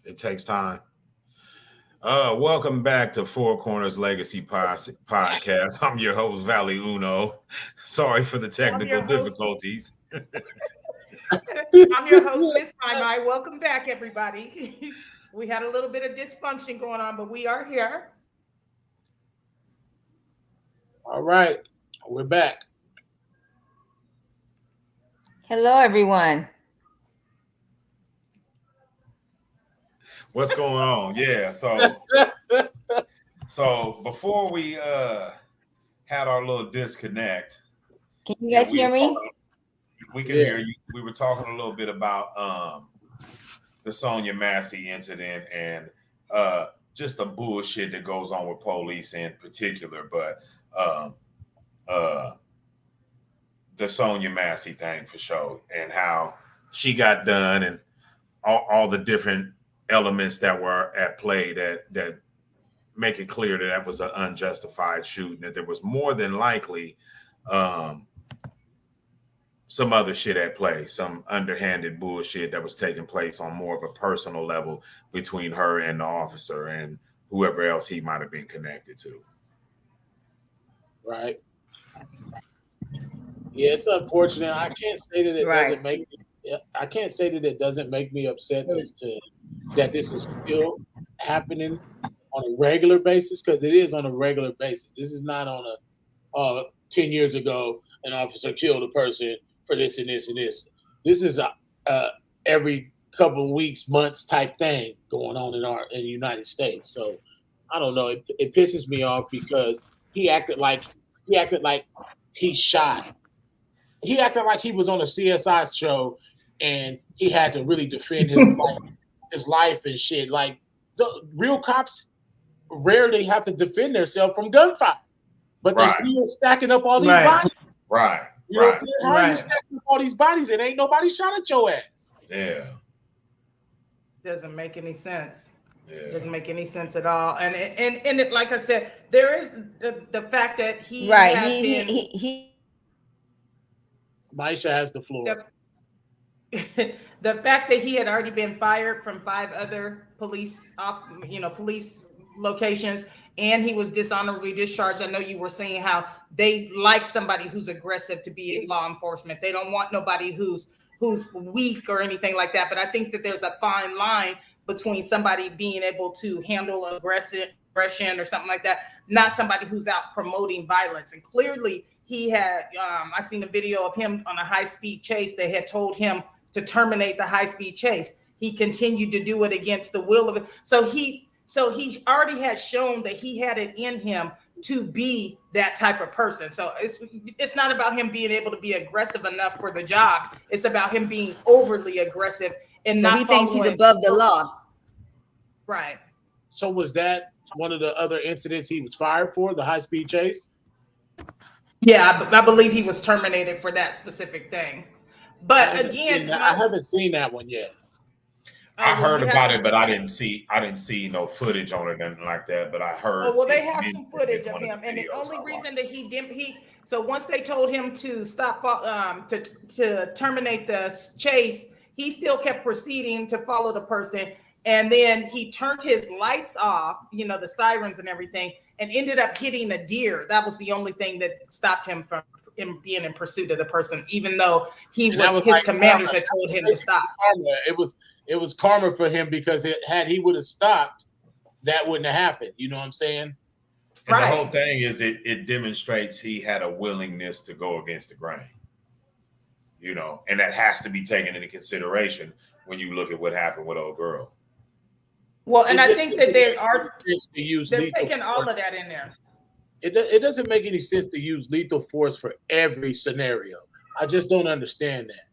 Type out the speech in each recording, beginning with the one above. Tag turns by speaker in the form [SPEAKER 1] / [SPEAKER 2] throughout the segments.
[SPEAKER 1] It takes time. Welcome back to Four Corners Legacy Podcast. I'm your host, Valley Uno. Sorry for the
[SPEAKER 2] I'm
[SPEAKER 1] technical
[SPEAKER 2] your host.
[SPEAKER 1] difficulties.
[SPEAKER 2] I'm your host, Miss Mai Mai. Welcome back, everybody. We had a little bit of dysfunction going on, but we are here.
[SPEAKER 3] All right, we're back.
[SPEAKER 4] Hello, everyone.
[SPEAKER 1] What's going on? Yeah, so before we had our little disconnect,
[SPEAKER 4] Can you guys
[SPEAKER 1] we
[SPEAKER 4] hear
[SPEAKER 1] were
[SPEAKER 4] me?
[SPEAKER 1] talking, we can
[SPEAKER 3] Yeah.
[SPEAKER 1] hear you. We were talking a little bit about the Sonia Massey incident and just the bullshit that goes on with police in particular, but um, uh, the Sonia Massey thing for sure, and how she got done, and all the different elements that were at play that make it clear that that was an unjustified shooting, that there was more than likely um, some other shit at play, some underhanded bullshit that was taking place on more of a personal level between her and the officer and whoever else he might have been connected to.
[SPEAKER 3] Right. Yeah, it's unfortunate. I can't say that it
[SPEAKER 4] Right.
[SPEAKER 3] doesn't make me. I can't say that it doesn't make me upset that this is still happening on a regular basis, because it is on a regular basis. This is not on a 10 years ago an officer killed a person for this and this and this. This is a every couple of weeks, months type thing going on in the United States. So I don't know. It pisses me off because he acted like he acted like he shot. He acted like he was on a CSI show and he had to really defend his life and shit. Like the real cops rarely have to defend themselves from gunfire, but they
[SPEAKER 1] Right.
[SPEAKER 3] still stacking up all these
[SPEAKER 2] Right.
[SPEAKER 3] bodies.
[SPEAKER 1] Right.
[SPEAKER 3] You know what
[SPEAKER 1] Right.
[SPEAKER 3] I'm saying? How are you
[SPEAKER 2] Right.
[SPEAKER 3] stacking up all these bodies and ain't nobody shot at your ass?
[SPEAKER 1] Yeah.
[SPEAKER 2] Doesn't make any sense.
[SPEAKER 1] Yeah.
[SPEAKER 2] Doesn't make any sense at all. And like I said, there is the fact that he
[SPEAKER 4] Right.
[SPEAKER 2] had
[SPEAKER 4] He,
[SPEAKER 2] been
[SPEAKER 4] he, he, he.
[SPEAKER 3] Maisha has the floor.
[SPEAKER 2] the, the fact that he had already been fired from 5 other police locations, and he was dishonorably discharged. I know you were saying how they like somebody who's aggressive to be in law enforcement. They don't want nobody who's weak or anything like that. But I think that there's a fine line between somebody being able to handle aggression or something like that, not somebody who's out promoting violence. And clearly he had, I seen a video of him on a high-speed chase. They had told him to terminate the high-speed chase. He continued to do it against the will of it. So he already had shown that he had it in him to be that type of person. So it's not about him being able to be aggressive enough for the job. It's about him being overly aggressive and
[SPEAKER 4] So
[SPEAKER 2] not
[SPEAKER 4] he thinks he's
[SPEAKER 2] following-
[SPEAKER 4] above the law.
[SPEAKER 2] Right.
[SPEAKER 3] So was that one of the other incidents he was fired for, the high-speed chase?
[SPEAKER 2] Yeah, I believe he was terminated for that specific thing. But
[SPEAKER 3] I
[SPEAKER 2] again,
[SPEAKER 3] haven't seen that one yet.
[SPEAKER 1] I
[SPEAKER 2] well,
[SPEAKER 1] heard
[SPEAKER 2] you
[SPEAKER 1] about
[SPEAKER 2] have-
[SPEAKER 1] it, but I didn't see no footage on it, nothing like that. But I heard.
[SPEAKER 2] Oh, well, they
[SPEAKER 1] it
[SPEAKER 2] have
[SPEAKER 1] in-
[SPEAKER 2] some footage
[SPEAKER 1] in
[SPEAKER 2] of
[SPEAKER 1] one
[SPEAKER 2] him, and the
[SPEAKER 1] videos
[SPEAKER 2] only
[SPEAKER 1] I watched.
[SPEAKER 2] reason that so once they told him to stop, to terminate the chase, he still kept proceeding to follow the person, and then he turned his lights off, the sirens and everything, and ended up hitting a deer. That was the only thing that stopped him from being in pursuit of the person, even though
[SPEAKER 3] And that was
[SPEAKER 2] his
[SPEAKER 3] like
[SPEAKER 2] commanders
[SPEAKER 3] karma.
[SPEAKER 2] had told him to stop.
[SPEAKER 3] Karma. It was karma for him because had he would have stopped, that wouldn't have happened. You know what I'm saying?
[SPEAKER 1] And
[SPEAKER 2] Right.
[SPEAKER 1] the whole thing is it demonstrates he had a willingness to go against the grain. And that has to be taken into consideration when you look at what happened with old girl.
[SPEAKER 2] Well, and
[SPEAKER 3] It
[SPEAKER 2] I
[SPEAKER 3] just
[SPEAKER 2] think that
[SPEAKER 3] doesn't make any sense to use
[SPEAKER 2] they're
[SPEAKER 3] lethal
[SPEAKER 2] taking all
[SPEAKER 3] force.
[SPEAKER 2] of that in there.
[SPEAKER 3] It doesn't make any sense to use lethal force for every scenario. I just don't understand that.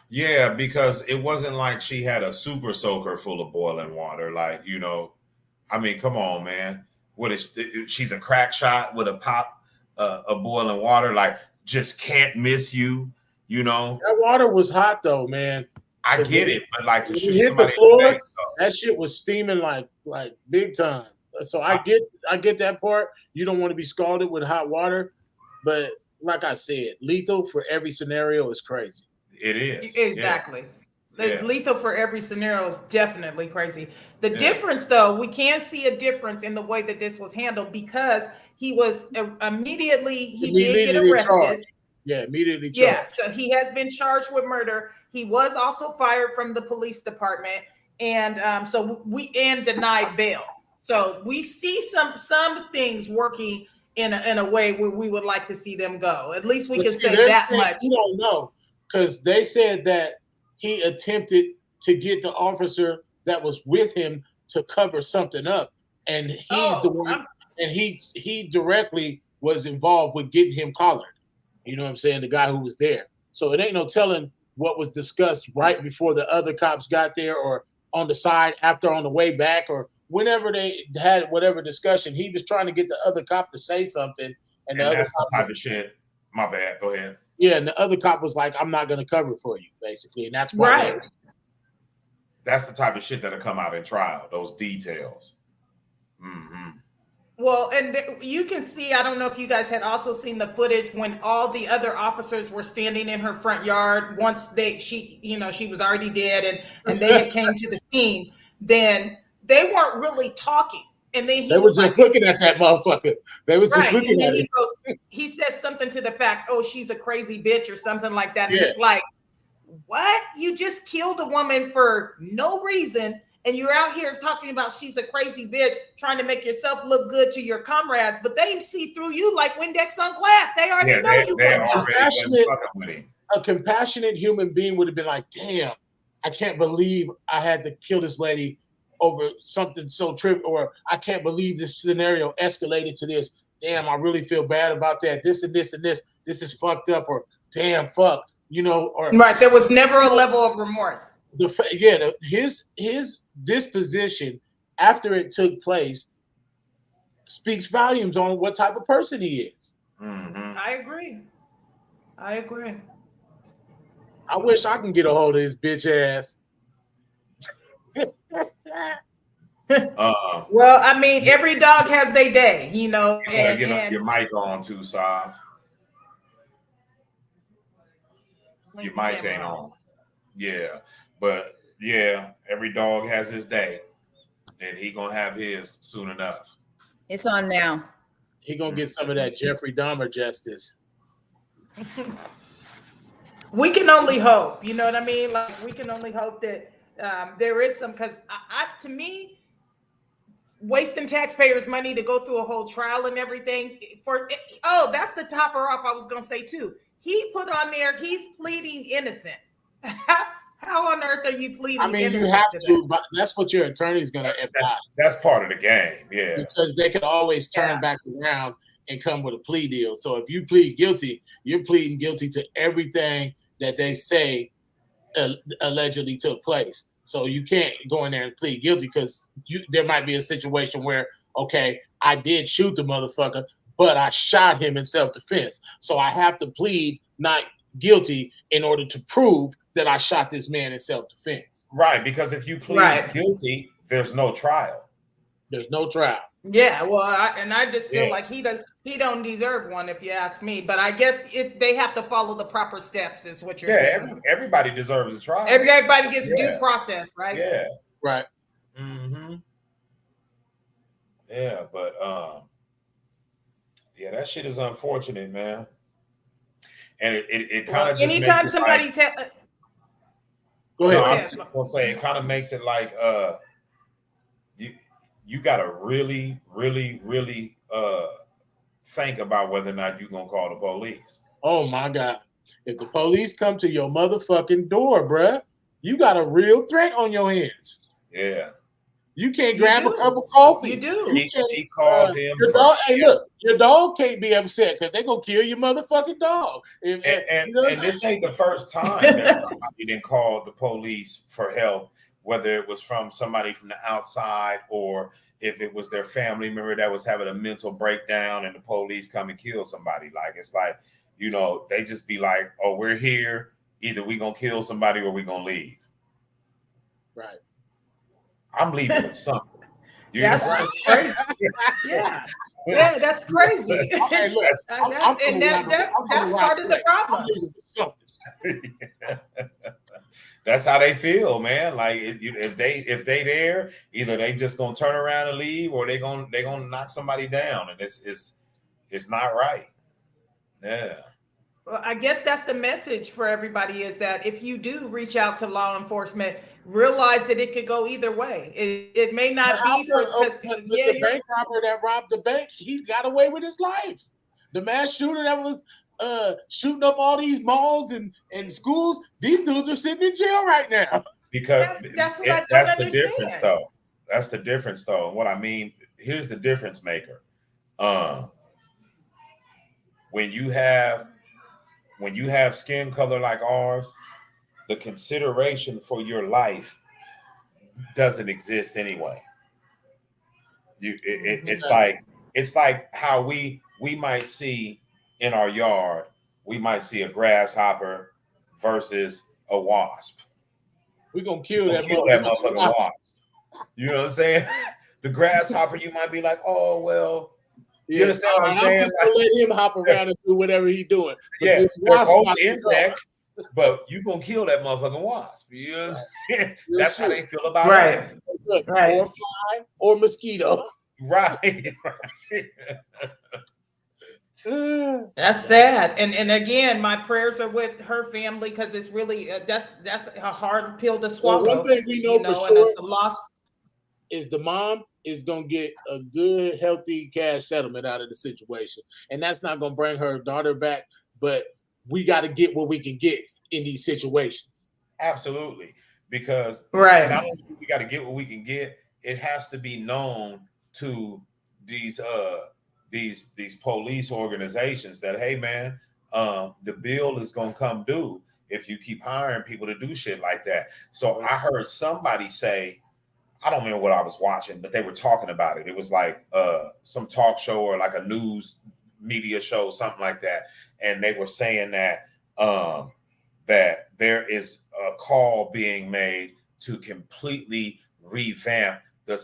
[SPEAKER 1] Yeah, because it wasn't like she had a super soaker full of boiling water. Like, I mean, come on, man. What is she's a crack shot with a pop of boiling water, like just can't miss you,
[SPEAKER 3] That water was hot though, man.
[SPEAKER 1] I get it, but like to
[SPEAKER 3] When you
[SPEAKER 1] shoot
[SPEAKER 3] hit the
[SPEAKER 1] somebody in
[SPEAKER 3] floor,
[SPEAKER 1] the face, though.
[SPEAKER 3] that shit was steaming like big time. So I get that part. You don't want to be scalded with hot water, but like I said, lethal for every scenario is crazy.
[SPEAKER 1] It is
[SPEAKER 2] Exactly.
[SPEAKER 1] Yeah.
[SPEAKER 2] Lethal for every scenario is definitely crazy. The
[SPEAKER 1] Yeah.
[SPEAKER 2] difference, though, we can see a difference in the way that this was handled because he was immediately, he did get
[SPEAKER 3] Immediately
[SPEAKER 2] arrested.
[SPEAKER 3] charged. Yeah, immediately charged.
[SPEAKER 2] Yeah, so he has been charged with murder. He was also fired from the police department, and denied bail. So we see some things working in a way where we would like to see them go. At least we
[SPEAKER 3] But
[SPEAKER 2] can
[SPEAKER 3] see,
[SPEAKER 2] say
[SPEAKER 3] there's
[SPEAKER 2] that
[SPEAKER 3] things
[SPEAKER 2] much.
[SPEAKER 3] we don't know because they said that he attempted to get the officer that was with him to cover something up, and he's the one, and he directly was involved with getting him collared. You know what I'm saying? The guy who was there. So it ain't no telling what was discussed right before the other cops got there, or on the side after, on the way back, or whenever they had whatever discussion. He was trying to get the other cop to say something, and the other
[SPEAKER 1] that's
[SPEAKER 3] cop
[SPEAKER 1] the type of shit. My bad. Go ahead.
[SPEAKER 3] yeah, and the other cop was like, "I'm not going to cover for you," basically, and that's why.
[SPEAKER 2] Right.
[SPEAKER 1] That's the type of shit that'll come out in trial. Those details. Mm-hmm.
[SPEAKER 2] Well, and you can see, I don't know if you guys had also seen the footage when all the other officers were standing in her front yard once she was already dead and they had came to the scene, then they weren't really talking. And then
[SPEAKER 3] they were just looking at that motherfucker. They were just looking at it.
[SPEAKER 2] He says something to the fact, "Oh, she's a crazy bitch," or something like that. And
[SPEAKER 3] Yeah.
[SPEAKER 2] it's like, what? You just killed a woman for no reason. And you're out here talking about she's a crazy bitch, trying to make yourself look good to your comrades, but they see through you like Windex on glass. They already know you.
[SPEAKER 3] A compassionate human being would have been like, "Damn, I can't believe I had to kill this lady over something so trivial," or "I can't believe this scenario escalated to this. Damn, I really feel bad about that. This and this and this. This is fucked up," or "Damn, fuck," or
[SPEAKER 2] right. There was never a level of remorse.
[SPEAKER 3] His disposition after it took place speaks volumes on what type of person he is.
[SPEAKER 1] Mm-hmm.
[SPEAKER 2] I agree.
[SPEAKER 3] I wish I can get a hold of his bitch ass.
[SPEAKER 2] Well, I mean, every dog has their day, you know.
[SPEAKER 1] And your mic on too, Sav. Your mic ain't on. Yeah, but yeah, every dog has his day, and he gonna have his soon enough.
[SPEAKER 4] It's on now.
[SPEAKER 3] He gonna get some of that Jeffrey Dahmer justice.
[SPEAKER 2] We can only hope, you know what I mean? Like, we can only hope that there is some, because to me, wasting taxpayers' money to go through a whole trial and everything that's the topper off. I was gonna say too. He put on there, he's pleading innocent. How on earth are you pleading?
[SPEAKER 3] I mean, you have to, but that's what your attorney's gonna advise.
[SPEAKER 1] That's part of the game, yeah.
[SPEAKER 3] Because they can always turn back around and come with a plea deal. So if you plead guilty, you're pleading guilty to everything that they say allegedly took place. So you can't go in there and plead guilty because there might be a situation where, okay, I did shoot the motherfucker, but I shot him in self-defense. So I have to plead not guilty in order to prove that I shot this man in self-defense.
[SPEAKER 1] Right, because if you plead guilty, there's no trial.
[SPEAKER 3] There's no trial.
[SPEAKER 2] Yeah, well, I just feel like he don't deserve one, if you ask me. But I guess they have to follow the proper steps, is what you're saying.
[SPEAKER 1] Yeah, everybody deserves a trial.
[SPEAKER 2] Everybody gets due process, right?
[SPEAKER 1] Yeah,
[SPEAKER 3] right.
[SPEAKER 1] Mm-hmm. Yeah, but that shit is unfortunate, man. And it kind of
[SPEAKER 2] anytime somebody
[SPEAKER 3] go ahead.
[SPEAKER 1] No, I was just gonna say it kind of makes it like you gotta really, really, really think about whether or not you're gonna call the police.
[SPEAKER 3] Oh my God. If the police come to your motherfucking door, bruh, you got a real threat on your hands.
[SPEAKER 1] Yeah.
[SPEAKER 3] You can't grab a cup of coffee.
[SPEAKER 2] You do.
[SPEAKER 1] He called him.
[SPEAKER 3] Your dog, hey, look, your dog can't be upset because they're gonna kill your motherfucking dog.
[SPEAKER 1] And this ain't the first time that somebody didn't call the police for help, whether it was from somebody from the outside or if it was their family member that was having a mental breakdown and the police come and kill somebody. Like, it's like, you know, they just be like, "Oh, we're here. Either we gonna kill somebody or we gonna leave."
[SPEAKER 3] Right.
[SPEAKER 1] I'm leaving with something.
[SPEAKER 2] That's crazy. Yeah. Yeah, that's crazy.
[SPEAKER 3] Okay, look,
[SPEAKER 2] that's part of the problem.
[SPEAKER 1] That's how they feel, man. Like if they there, either they just gonna turn around and leave, or they gonna knock somebody down, and it's not right. Yeah.
[SPEAKER 2] Well, I guess that's the message for everybody, is that if you do reach out to law enforcement, realize that it could go either way. It may not be for because
[SPEAKER 3] the bank robber that robbed the bank, he got away with his life. The mass shooter that was shooting up all these malls and schools, these dudes are sitting in jail right now.
[SPEAKER 1] Because
[SPEAKER 2] that's what I don't
[SPEAKER 1] that's
[SPEAKER 2] understand.
[SPEAKER 1] the difference, though. That's the difference, though. And what I mean, here's the difference maker. When you have skin color like ours, the consideration for your life doesn't exist anyway. It's like how we might see in our yard, we might see a grasshopper versus a wasp.
[SPEAKER 3] We're gonna kill that
[SPEAKER 1] motherfucking wasp. You know what I'm saying? The grasshopper, you might be like, oh well. You understand what I'm saying?
[SPEAKER 3] I'm just gonna let him hop around and do whatever he's doing. But
[SPEAKER 1] yeah, they're both insects, but you gonna kill that motherfucking wasp. You know what I'm saying? That's how they feel about us.
[SPEAKER 3] Right. Or fly or mosquito.
[SPEAKER 1] Right.
[SPEAKER 2] That's sad, and again, my prayers are with her family, because it's really that's a hard pill to swallow.
[SPEAKER 3] Well, one thing we know, for sure,
[SPEAKER 2] and it's a loss.
[SPEAKER 3] Is the mom is gonna get a good, healthy cash settlement out of the situation, and that's not gonna bring her daughter back. But we got to get what we can get in these situations.
[SPEAKER 1] Absolutely, because
[SPEAKER 2] right,
[SPEAKER 1] not only do we got to get what we can get, it has to be known to these police organizations that, hey man, the bill is gonna come due if you keep hiring people to do shit like that. So I heard somebody say, I don't remember what I was watching, but they were talking about it. It was like some talk show or like a news media show, something like that. And they were saying that that there is a call being made to completely revamp the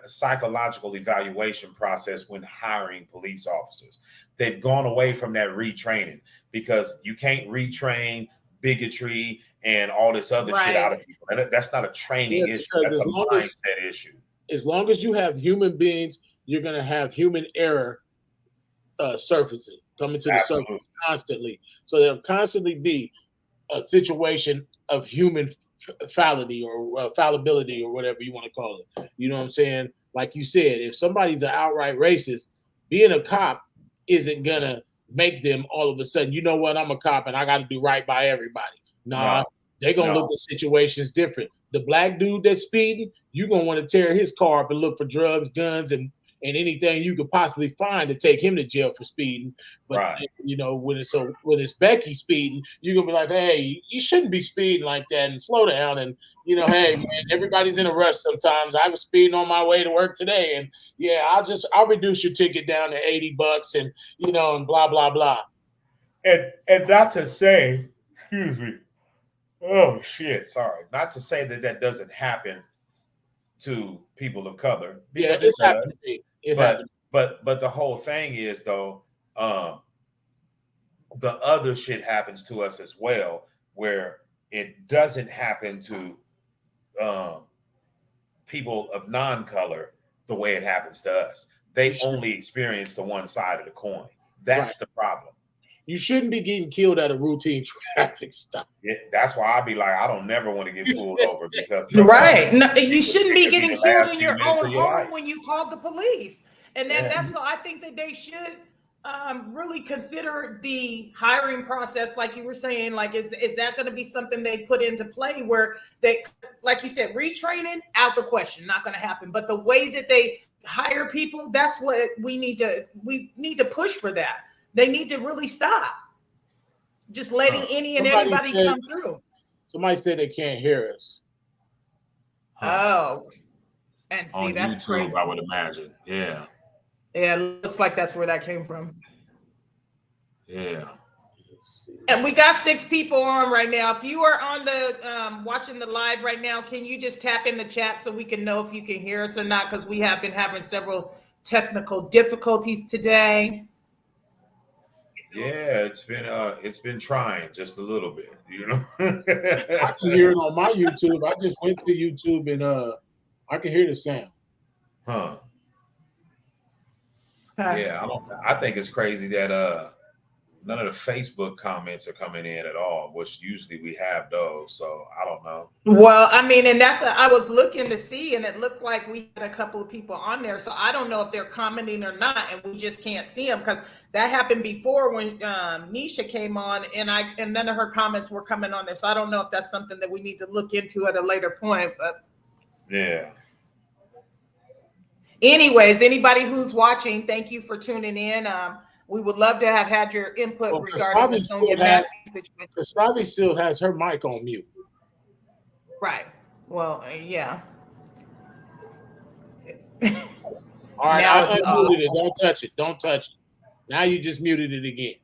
[SPEAKER 1] psychological evaluation process when hiring police officers. They've gone away from that retraining, because you can't retrain bigotry and all this other shit out of people. And that's not a training issue. That's a mindset issue.
[SPEAKER 3] As long as you have human beings, you're going to have human error surfacing, coming to the surface constantly. So there'll constantly be a situation of human fallibility or whatever you want to call it. You know what I'm saying? Like you said, if somebody's an outright racist, being a cop isn't going to make them all of a sudden, you know what, I'm a cop and I got to do right by everybody. Nah, they're going to look at situations different. The black dude that's speeding, you're going to want to tear his car up and look for drugs, guns, and anything you could possibly find to take him to jail for speeding. But you know, when it's Becky speeding, you're gonna be like, hey, you shouldn't be speeding like that, and slow down. And you know, hey man, everybody's in a rush sometimes. I was speeding on my way to work today, and yeah, I'll reduce your ticket down to $80, and you know, and blah blah blah.
[SPEAKER 1] And not to say, excuse me, oh shit, sorry, not to say that doesn't happen to people of color, because it does. But the whole thing is, though, the other shit happens to us as well, where it doesn't happen to people of non-color the way it happens to us. They only experience the one side of the coin. That's the problem.
[SPEAKER 3] You shouldn't be getting killed at a routine traffic stop.
[SPEAKER 1] Yeah, that's why I be like, I don't never want to get pulled over, because
[SPEAKER 2] no, you shouldn't be getting killed in your own home when you call the police. And that's so I think that they should really consider the hiring process, like you were saying. Like, is that going to be something they put into play, where they, like you said, retraining out the question, not going to happen. But the way that they hire people, that's what we need to push for that. They need to really stop just letting any and everybody come through.
[SPEAKER 3] Somebody said they can't hear us.
[SPEAKER 2] Oh, and see,
[SPEAKER 1] on
[SPEAKER 2] that's
[SPEAKER 1] YouTube,
[SPEAKER 2] crazy.
[SPEAKER 1] I would imagine. Yeah,
[SPEAKER 2] it looks like that's where that came from.
[SPEAKER 1] Yeah.
[SPEAKER 2] And we got 6 people on right now. If you are on the watching the live right now, can you just tap in the chat so we can know if you can hear us or not? Because we have been having several technical difficulties today.
[SPEAKER 1] Yeah, it's been trying just a little bit, you know.
[SPEAKER 3] I can hear it on my YouTube. I just went to YouTube and I can hear the sound.
[SPEAKER 1] Huh. Yeah, I think it's crazy that none of the Facebook comments are coming in at all, which usually we have those. So I don't know.
[SPEAKER 2] Well, I mean, and I was looking to see, and it looked like we had a couple of people on there. So I don't know if they're commenting or not, and we just can't see them because that happened before when Nisha came on, and none of her comments were coming on there. So I don't know if that's something that we need to look into at a later point. But
[SPEAKER 1] Yeah.
[SPEAKER 2] anyways, anybody who's watching, thank you for tuning in. We would love to have had your input
[SPEAKER 3] Well,
[SPEAKER 2] regarding the Sonia Massey situation.
[SPEAKER 3] Kasabi still has her mic on mute.
[SPEAKER 2] Right. Well, yeah.
[SPEAKER 3] All right,
[SPEAKER 2] Now
[SPEAKER 3] I
[SPEAKER 2] it's
[SPEAKER 3] unmuted it. Don't touch it. Don't touch it. Now you just muted it again.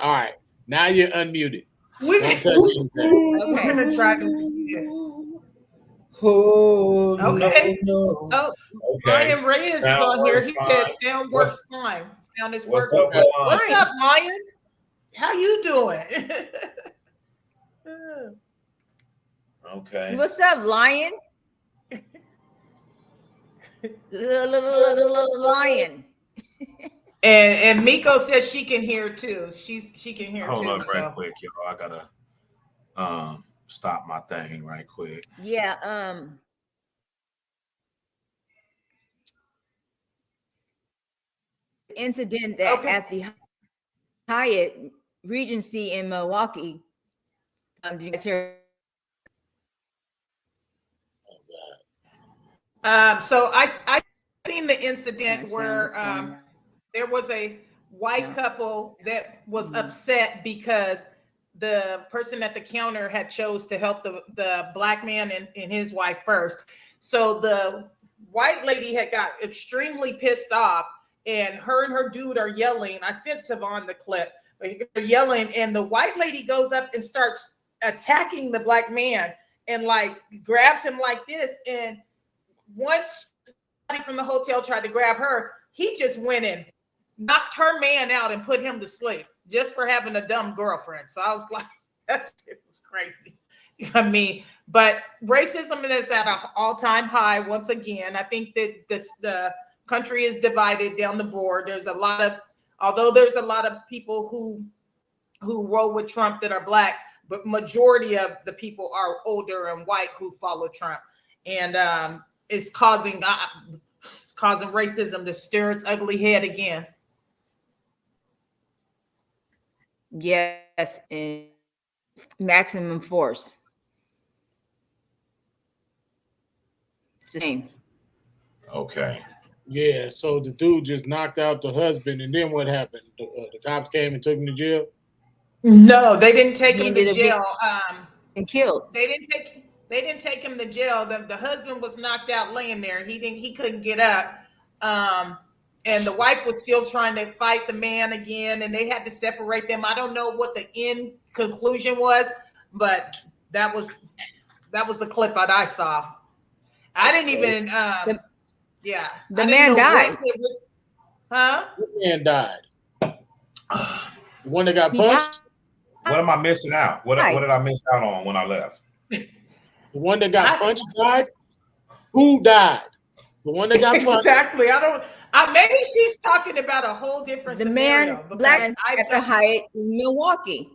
[SPEAKER 3] All right, now you're unmuted.
[SPEAKER 2] We're
[SPEAKER 3] Don't touch anything.
[SPEAKER 2] gonna try this again.
[SPEAKER 1] Oh,
[SPEAKER 2] Okay.
[SPEAKER 1] no.
[SPEAKER 2] Oh,
[SPEAKER 1] Okay.
[SPEAKER 2] Brian Reyes is
[SPEAKER 1] Sound
[SPEAKER 2] on here.
[SPEAKER 1] works
[SPEAKER 2] He
[SPEAKER 1] fine.
[SPEAKER 2] said sound works fine. Sound is
[SPEAKER 1] What's
[SPEAKER 2] working.
[SPEAKER 1] up, Brian?
[SPEAKER 2] What's up, Brian? How you doing?
[SPEAKER 1] Okay.
[SPEAKER 4] What's up, lion? Lion.
[SPEAKER 2] and Miko says she can hear too. She can hear
[SPEAKER 1] Hold
[SPEAKER 2] too.
[SPEAKER 1] on
[SPEAKER 2] So
[SPEAKER 1] right quick, y'all. I gotta stop my thing right quick.
[SPEAKER 4] Yeah. Incident that
[SPEAKER 2] Okay.
[SPEAKER 4] at the Hyatt Regency in Milwaukee. Do you guys hear?
[SPEAKER 2] so I seen the incident
[SPEAKER 4] My sound is
[SPEAKER 2] where
[SPEAKER 4] going out.
[SPEAKER 2] there was a white
[SPEAKER 4] Yeah.
[SPEAKER 2] couple that was upset because the person at the counter had chose to help the black man and his wife first. So the white lady had got extremely pissed off, and her dude are yelling. I sent Tavon the clip. They're yelling, and the white lady goes up and starts attacking the black man and like grabs him like this. And once somebody from the hotel tried to grab her, he just went in, knocked her man out and put him to sleep just for having a dumb girlfriend. So I was like, that shit was crazy. I mean, but racism is at an all-time high once again. I think that the country is divided down the board. Although there's a lot of people who roll with Trump that are black, but majority of the people are older and white who follow Trump. And it's causing racism to stir its ugly head again.
[SPEAKER 4] Yes, and maximum force. Same.
[SPEAKER 1] Okay.
[SPEAKER 3] Yeah, so the dude just knocked out the husband, and then what happened? The cops came and took him to jail?
[SPEAKER 2] No, they didn't take
[SPEAKER 4] He
[SPEAKER 2] him to
[SPEAKER 4] ended up being-
[SPEAKER 2] jail.
[SPEAKER 4] And killed.
[SPEAKER 2] They didn't take him to jail. The husband was knocked out laying there. He couldn't get up. And the wife was still trying to fight the man again, and they had to separate them. I don't know what the end conclusion was, but that was the clip that I saw. I didn't even yeah.
[SPEAKER 4] The
[SPEAKER 2] I didn't
[SPEAKER 4] man
[SPEAKER 2] know
[SPEAKER 4] died.
[SPEAKER 2] what it was. Huh?
[SPEAKER 3] The man died. The one that got
[SPEAKER 4] He
[SPEAKER 3] punched?
[SPEAKER 1] What am I missing out? What did I miss out on when I left?
[SPEAKER 3] The one that got punched died? Who died? The one that got punched?
[SPEAKER 2] Exactly. Maybe she's talking about a whole different
[SPEAKER 4] The
[SPEAKER 2] scenario.
[SPEAKER 4] man
[SPEAKER 2] because
[SPEAKER 4] black
[SPEAKER 2] I
[SPEAKER 4] at the
[SPEAKER 2] don't-
[SPEAKER 4] Hyatt in Milwaukee.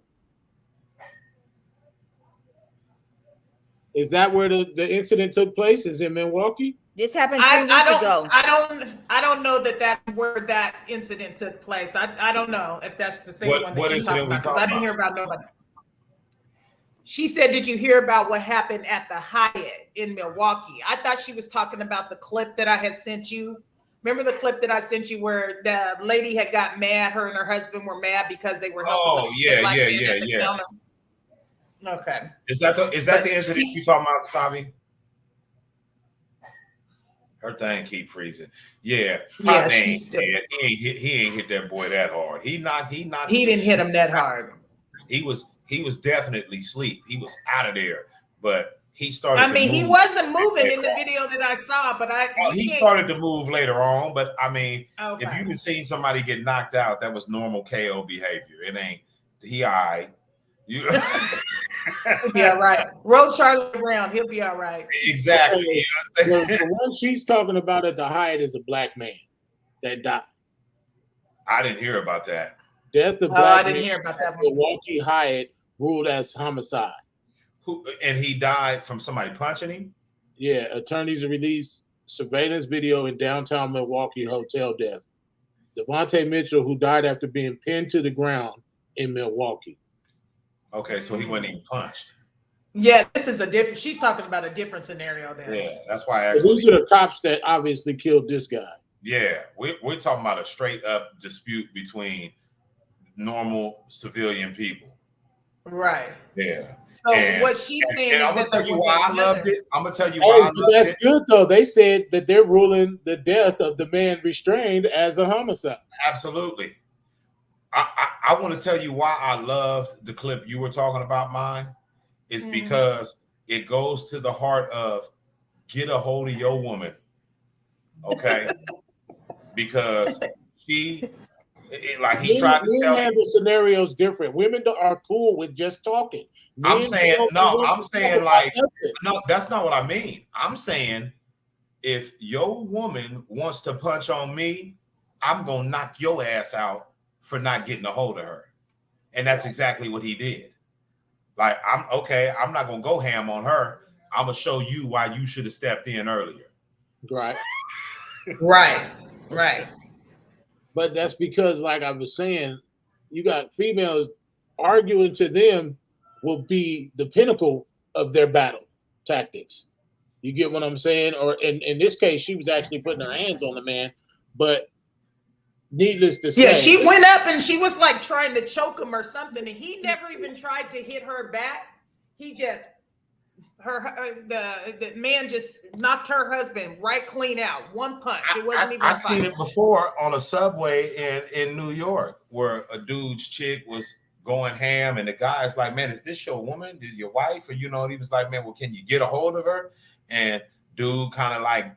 [SPEAKER 3] Is that where the incident took place? Is in Milwaukee?
[SPEAKER 4] This happened 3 weeks ago.
[SPEAKER 2] I don't know that that's where that incident took place. I don't know if that's the same one that she's talking about, because I didn't hear about nobody. She said, "Did you hear about what happened at the Hyatt in Milwaukee?" I thought she was talking about the clip that I had sent you. Remember the clip that I sent you where the lady had got mad? Her and her husband were mad because they were helping the black man at the counter? Okay.
[SPEAKER 1] Is that the incident you talking about, Savi? Her thing keep freezing. Yeah.
[SPEAKER 2] Yeah,
[SPEAKER 1] He
[SPEAKER 2] she's still.
[SPEAKER 1] He ain't hit that boy that hard. He didn't
[SPEAKER 2] hit him that hard.
[SPEAKER 1] He was definitely asleep. He was out of there. But he started.
[SPEAKER 2] I mean,
[SPEAKER 1] to
[SPEAKER 2] he
[SPEAKER 1] move
[SPEAKER 2] wasn't moving
[SPEAKER 1] later
[SPEAKER 2] in the
[SPEAKER 1] on.
[SPEAKER 2] video that I saw, but
[SPEAKER 1] He started to move later on. But I mean,
[SPEAKER 2] Okay.
[SPEAKER 1] if you've seen somebody get knocked out, that was normal KO behavior. It ain't he all right. You
[SPEAKER 2] He'll be all right. Roll Charlie Brown. He'll be all right.
[SPEAKER 1] exactly. You know what I'm saying?
[SPEAKER 3] The one she's talking about at the Hyatt is a black man that died.
[SPEAKER 1] I didn't hear about that.
[SPEAKER 3] Death of
[SPEAKER 2] Oh,
[SPEAKER 3] black
[SPEAKER 2] I didn't
[SPEAKER 3] man
[SPEAKER 2] hear about
[SPEAKER 3] at
[SPEAKER 2] that one.
[SPEAKER 3] Milwaukee Hyatt ruled as homicide.
[SPEAKER 1] Who and he died from somebody punching him?
[SPEAKER 3] Yeah, attorneys released surveillance video in downtown Milwaukee hotel death. Devontae Mitchell, who died after being pinned to the ground in Milwaukee.
[SPEAKER 1] Okay, so he wasn't even punched.
[SPEAKER 2] Yeah, this is a different. She's talking about a different scenario there.
[SPEAKER 1] Yeah, that's why I
[SPEAKER 3] So
[SPEAKER 1] asked.
[SPEAKER 3] these are the cops that obviously killed this guy.
[SPEAKER 1] Yeah, we're talking about a straight up dispute between normal civilian people.
[SPEAKER 2] Right.
[SPEAKER 1] Yeah.
[SPEAKER 2] So
[SPEAKER 1] And-
[SPEAKER 2] what she's saying is
[SPEAKER 1] I'm gonna
[SPEAKER 2] that
[SPEAKER 1] tell you why I loved it. I'm gonna tell you why
[SPEAKER 3] Hey,
[SPEAKER 1] I
[SPEAKER 3] but
[SPEAKER 1] loved
[SPEAKER 3] that's
[SPEAKER 1] it.
[SPEAKER 3] good though. They said that they're ruling the death of the man restrained as a homicide.
[SPEAKER 1] Absolutely. I want to tell you why I loved the clip you were talking about, mine, is because it goes to the heart of get a hold of your woman. Okay. Because he tried to tell me.
[SPEAKER 3] handle scenarios different. Women are cool with just talking.
[SPEAKER 1] I'm
[SPEAKER 3] Men
[SPEAKER 1] saying
[SPEAKER 3] don't
[SPEAKER 1] no.
[SPEAKER 3] want
[SPEAKER 1] I'm
[SPEAKER 3] to
[SPEAKER 1] saying
[SPEAKER 3] talk
[SPEAKER 1] like
[SPEAKER 3] about nothing.
[SPEAKER 1] no. That's not what I mean. I'm saying if your woman wants to punch on me, I'm gonna knock your ass out for not getting a hold of her, and that's exactly what he did. Like I'm okay. I'm not gonna go ham on her. I'm gonna show you why you should have stepped in earlier.
[SPEAKER 3] Right.
[SPEAKER 2] Right. Right.
[SPEAKER 3] But that's because, like I was saying, you got females arguing to them will be the pinnacle of their battle tactics. You get what I'm saying? Or in this case, she was actually putting her hands on the man. But needless to say,
[SPEAKER 2] Yeah, she went up and she was like trying to choke him or something, and he never even tried to hit her back. He just the man just knocked her husband right clean out. One punch. It wasn't even a
[SPEAKER 1] I seen
[SPEAKER 2] fight.
[SPEAKER 1] it before on a subway in New York where a dude's chick was going ham, and the guy's like, "Man, is this your woman? Your wife?" Or he was like, "Man, well, can you get a hold of her?" And dude kind of like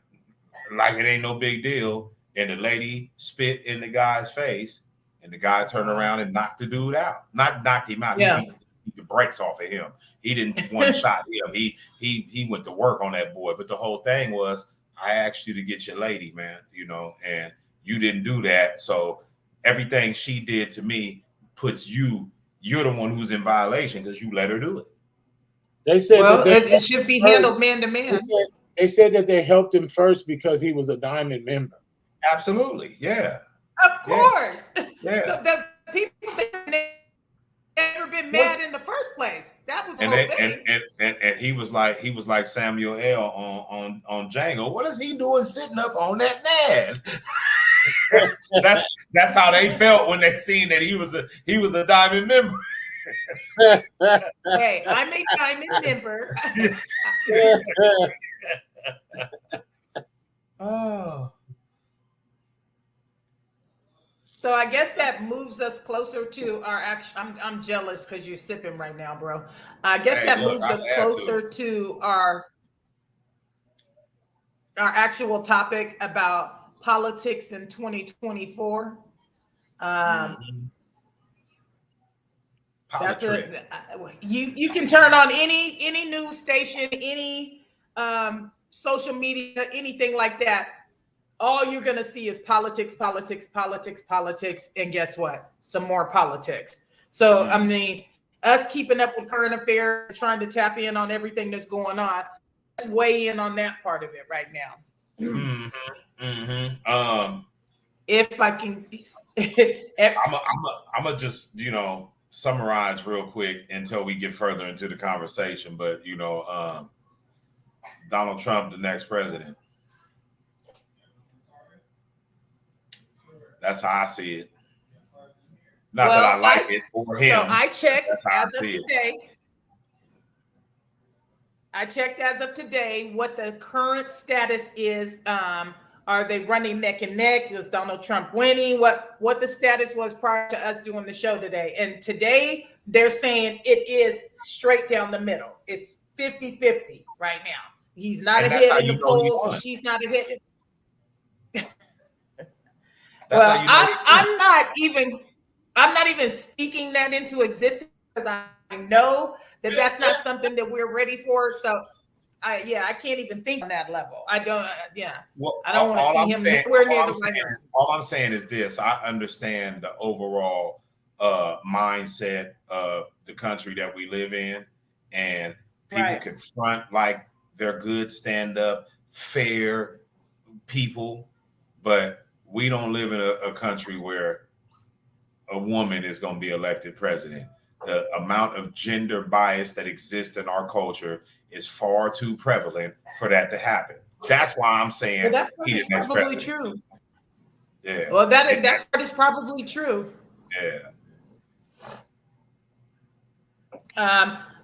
[SPEAKER 1] it ain't no big deal. And the lady spit in the guy's face, and the guy turned around and knocked the dude out. Not knocked him out.
[SPEAKER 2] Yeah.
[SPEAKER 1] He beat the brakes off of him. He didn't one shot him. He went to work on that boy. But the whole thing was, I asked you to get your lady, man, and you didn't do that. So everything she did to me puts you're the one who's in violation because you let her do it.
[SPEAKER 3] they said
[SPEAKER 2] Well,
[SPEAKER 3] that
[SPEAKER 2] it should be handled man to man.
[SPEAKER 3] they said that they helped him first because he was a Diamond member.
[SPEAKER 1] Absolutely. Yeah.
[SPEAKER 2] Of course.
[SPEAKER 1] Yeah.
[SPEAKER 2] So the people that never been mad in the first place. That was the whole thing.
[SPEAKER 1] And he was like Samuel L. on Django. What is he doing sitting up on that man? That's how they felt when they seen that he was a Diamond member.
[SPEAKER 2] Hey, I'm a Diamond member.
[SPEAKER 1] Oh.
[SPEAKER 2] So I guess that moves us closer to our action. I'm jealous because you're sipping right now, bro. I guess that moves us closer to our actual topic about politics in 2024. That's you can turn on any news station, any social media, anything like that. All you're going to see is politics, and guess what? Some more politics. So, I mean, us keeping up with current affairs, trying to tap in on everything that's going on, let's weigh in on that part of it right now. If I can,
[SPEAKER 1] I'm gonna just summarize real quick until we get further into the conversation. But Donald Trump, the next president. That's how I see it. Not that I like it for him.
[SPEAKER 2] So I checked as of
[SPEAKER 1] today.
[SPEAKER 2] As of today what the current status is. Are they running neck and neck? Is Donald Trump winning? What the status was prior to us doing the show today? And today they're saying it is straight down the middle. It's 50-50 right now. He's not
[SPEAKER 1] And that's how
[SPEAKER 2] ahead in
[SPEAKER 1] you
[SPEAKER 2] the
[SPEAKER 1] know he
[SPEAKER 2] polls.
[SPEAKER 1] won.
[SPEAKER 2] She's not ahead.
[SPEAKER 1] That's
[SPEAKER 2] Well,
[SPEAKER 1] how you know he won.
[SPEAKER 2] I'm not even speaking that into existence because I know that that's not something that we're ready for. So I can't even think on that level. I don't.
[SPEAKER 1] Well,
[SPEAKER 2] I don't want to see him nowhere near the White House.
[SPEAKER 1] All I'm saying is this: I understand the overall mindset of the country that we live in, and people
[SPEAKER 2] Right.
[SPEAKER 1] confront like they're good, stand up, fair people, but we don't live in a country where a woman is going to be elected president. The amount of gender bias that exists in our culture is far too prevalent for that to happen. That's why I'm saying
[SPEAKER 2] But that's
[SPEAKER 1] he the next
[SPEAKER 2] probably
[SPEAKER 1] president.
[SPEAKER 2] true.
[SPEAKER 1] Yeah.
[SPEAKER 2] Well, that part is probably true.
[SPEAKER 1] Yeah.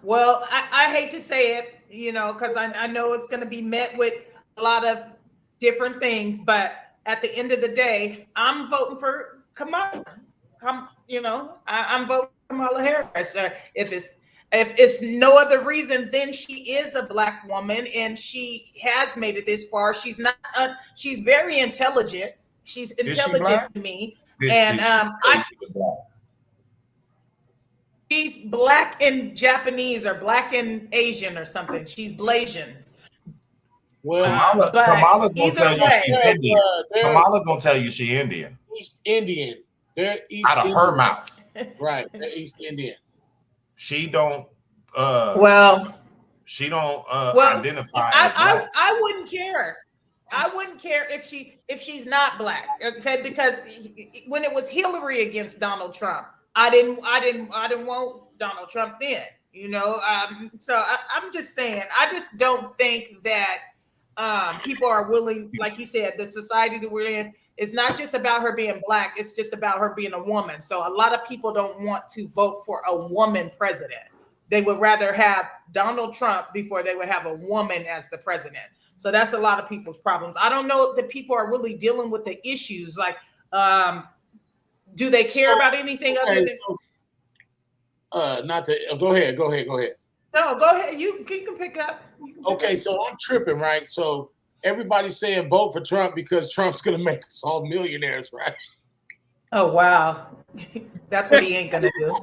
[SPEAKER 2] Well, I hate to say it, because I know it's going to be met with a lot of different things, but at the end of the day, I'm voting for Kamala. I'm voting for Kamala Harris. If it's no other reason, then she is a Black woman and she has made it this far. She's not. She's very intelligent. She's intelligent to me, and she's Black and Japanese or Black and Asian or something. She's Blasian.
[SPEAKER 3] Well,
[SPEAKER 1] Kamala gonna tell you she's Indian. Kamala gonna tell you she's Indian.
[SPEAKER 3] East Indian. They're East
[SPEAKER 1] out of
[SPEAKER 3] Indian.
[SPEAKER 1] her mouth.
[SPEAKER 3] Right. They're East Indian.
[SPEAKER 1] She don't. She don't identify as Black.
[SPEAKER 2] I wouldn't care. I wouldn't care if she's not Black. Okay, because when it was Hillary against Donald Trump, I didn't want Donald Trump then. So I'm just saying, I just don't think that people are willing, like you said, the society that we're in is not just about her being Black, it's just about her being a woman. So a lot of people don't want to vote for a woman president. They would rather have Donald Trump before they would have a woman as the president. So that's a lot of people's problems. I don't know that people are really dealing with the issues. Like, do they care about anything other than?
[SPEAKER 3] Not to go ahead.
[SPEAKER 2] No, go ahead. You can pick up.
[SPEAKER 3] Okay, so I'm tripping, right? So everybody's saying vote for Trump because Trump's gonna make us all millionaires, right?
[SPEAKER 2] Oh wow, that's what he ain't gonna do.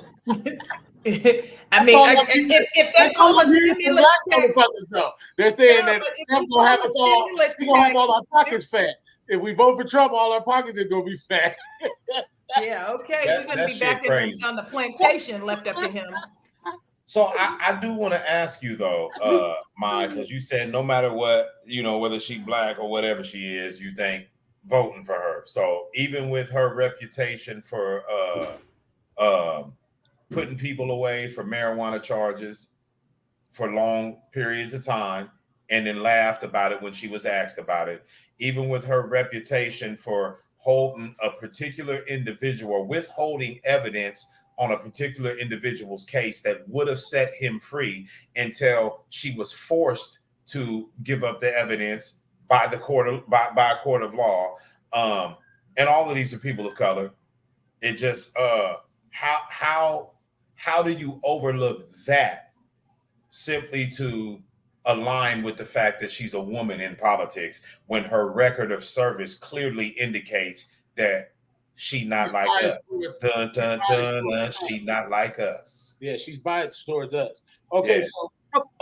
[SPEAKER 2] I mean, if that's all a stimulus
[SPEAKER 3] package, they're saying that Trump's gonna have us all. He's gonna have all our pockets fat. If we vote for Trump, all our pockets are gonna be fat.
[SPEAKER 2] Yeah, okay, we're gonna be back on the plantation left up to him.
[SPEAKER 1] So I do want to ask you though, Mai, because you said no matter what, whether she Black or whatever she is, you think voting for her. So even with her reputation for putting people away for marijuana charges for long periods of time, and then laughed about it when she was asked about it, even with her reputation for holding a particular individual, withholding evidence on a particular individual's case that would have set him free until she was forced to give up the evidence by a court of law. And all of these are people of color. It just how do you overlook that simply to align with the fact that she's a woman in politics when her record of service clearly indicates that she not like us. Dun, dun, dun, she not like us.
[SPEAKER 3] Yeah, she's biased towards us. Okay,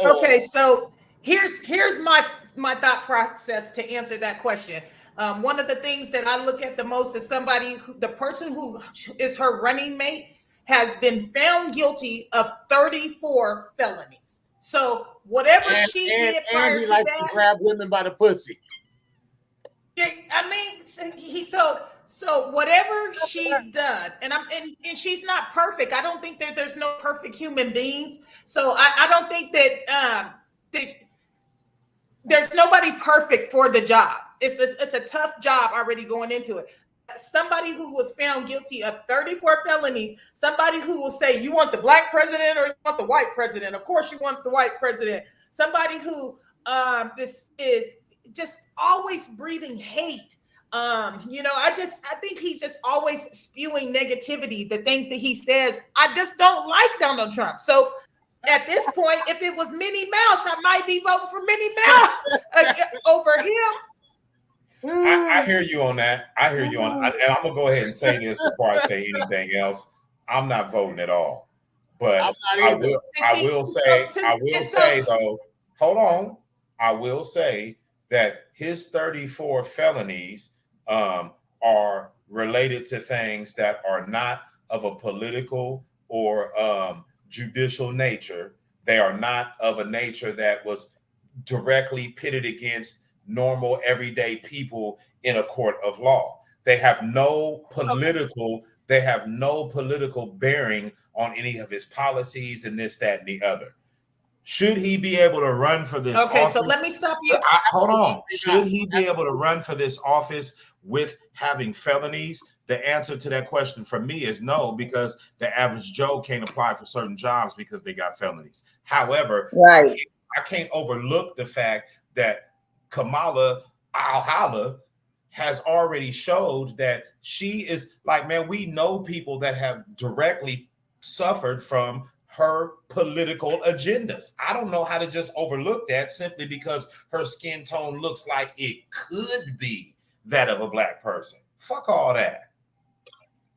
[SPEAKER 2] yeah. So here's my thought process to answer that question. One of the things that I look at the most is the person who is her running mate has been found guilty of 34 felonies. So whatever she did prior to
[SPEAKER 3] likes
[SPEAKER 2] that,
[SPEAKER 3] to grab women by the pussy.
[SPEAKER 2] I mean, so whatever she's done, and she's not perfect. I don't think that there's no perfect human beings. So I don't think that there's nobody perfect for the job. It's a tough job already going into it. Somebody who was found guilty of 34 felonies, somebody who will say, you want the Black president or you want the white president? Of course you want the white president. Somebody who this is just always breathing hate. I think he's just always spewing negativity, the things that he says. I just don't like Donald Trump. So at this point, if it was Minnie Mouse, I might be voting for Minnie Mouse over him.
[SPEAKER 1] I hear you on that. I hear you on, and I'm gonna go ahead and say this before I say anything else. I'm not voting at all, but I will say though. Hold on. I will say that his 34 felonies are related to things that are not of a political or judicial nature. They are not of a nature that was directly pitted against normal everyday people in a court of law. They have no political bearing on any of his policies and this, that, and the other. Should he be able to run for this office?
[SPEAKER 2] So let me stop you.
[SPEAKER 1] Hold on. Should he be able to run for this office with having felonies? The answer to that question for me is no, because the average Joe can't apply for certain jobs because they got felonies. However,
[SPEAKER 5] right.
[SPEAKER 1] I can't overlook the fact that Kamala Al-Hala has already showed that she is like, man, we know people that have directly suffered from her political agendas. I don't know how to just overlook that simply because her skin tone looks like it could be that of a black person. Fuck all that.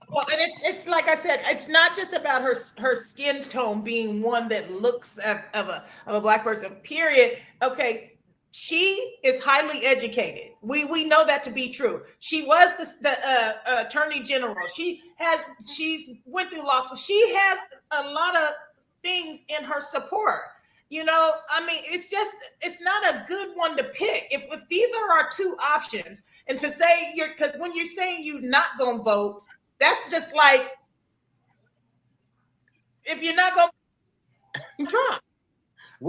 [SPEAKER 2] Well, and it's like I said, it's not just about her skin tone being one that looks of a black person. Period. Okay, she is highly educated. We know that to be true. She was the attorney general. She's went through law school. She has a lot of things in her support. You know, I mean, it's not a good one to pick. If these are our two options, and to say because when you're saying you're not gonna vote, that's just like if you're not gonna Trump.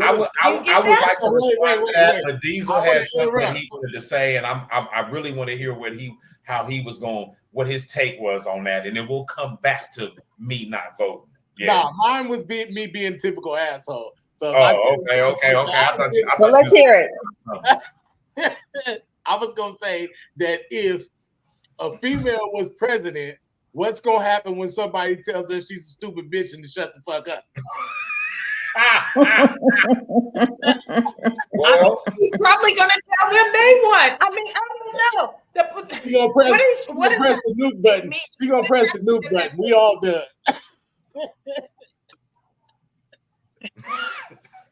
[SPEAKER 1] I would like to respond to that, but Diesel had something that he wanted to say, and I really want to hear what his take was on that, and then we'll come back to me not voting. Yeah.
[SPEAKER 3] No, mine was me being typical asshole. So
[SPEAKER 1] okay.
[SPEAKER 5] Well, let's hear
[SPEAKER 3] it. I was gonna say that if a female was president, what's gonna happen when somebody tells her she's a stupid bitch and to shut the fuck up?
[SPEAKER 1] Well,
[SPEAKER 2] he's probably gonna tell them they won. I mean, I don't know.
[SPEAKER 3] She's gonna press the nuke button. She's gonna press the nuke button. We all done.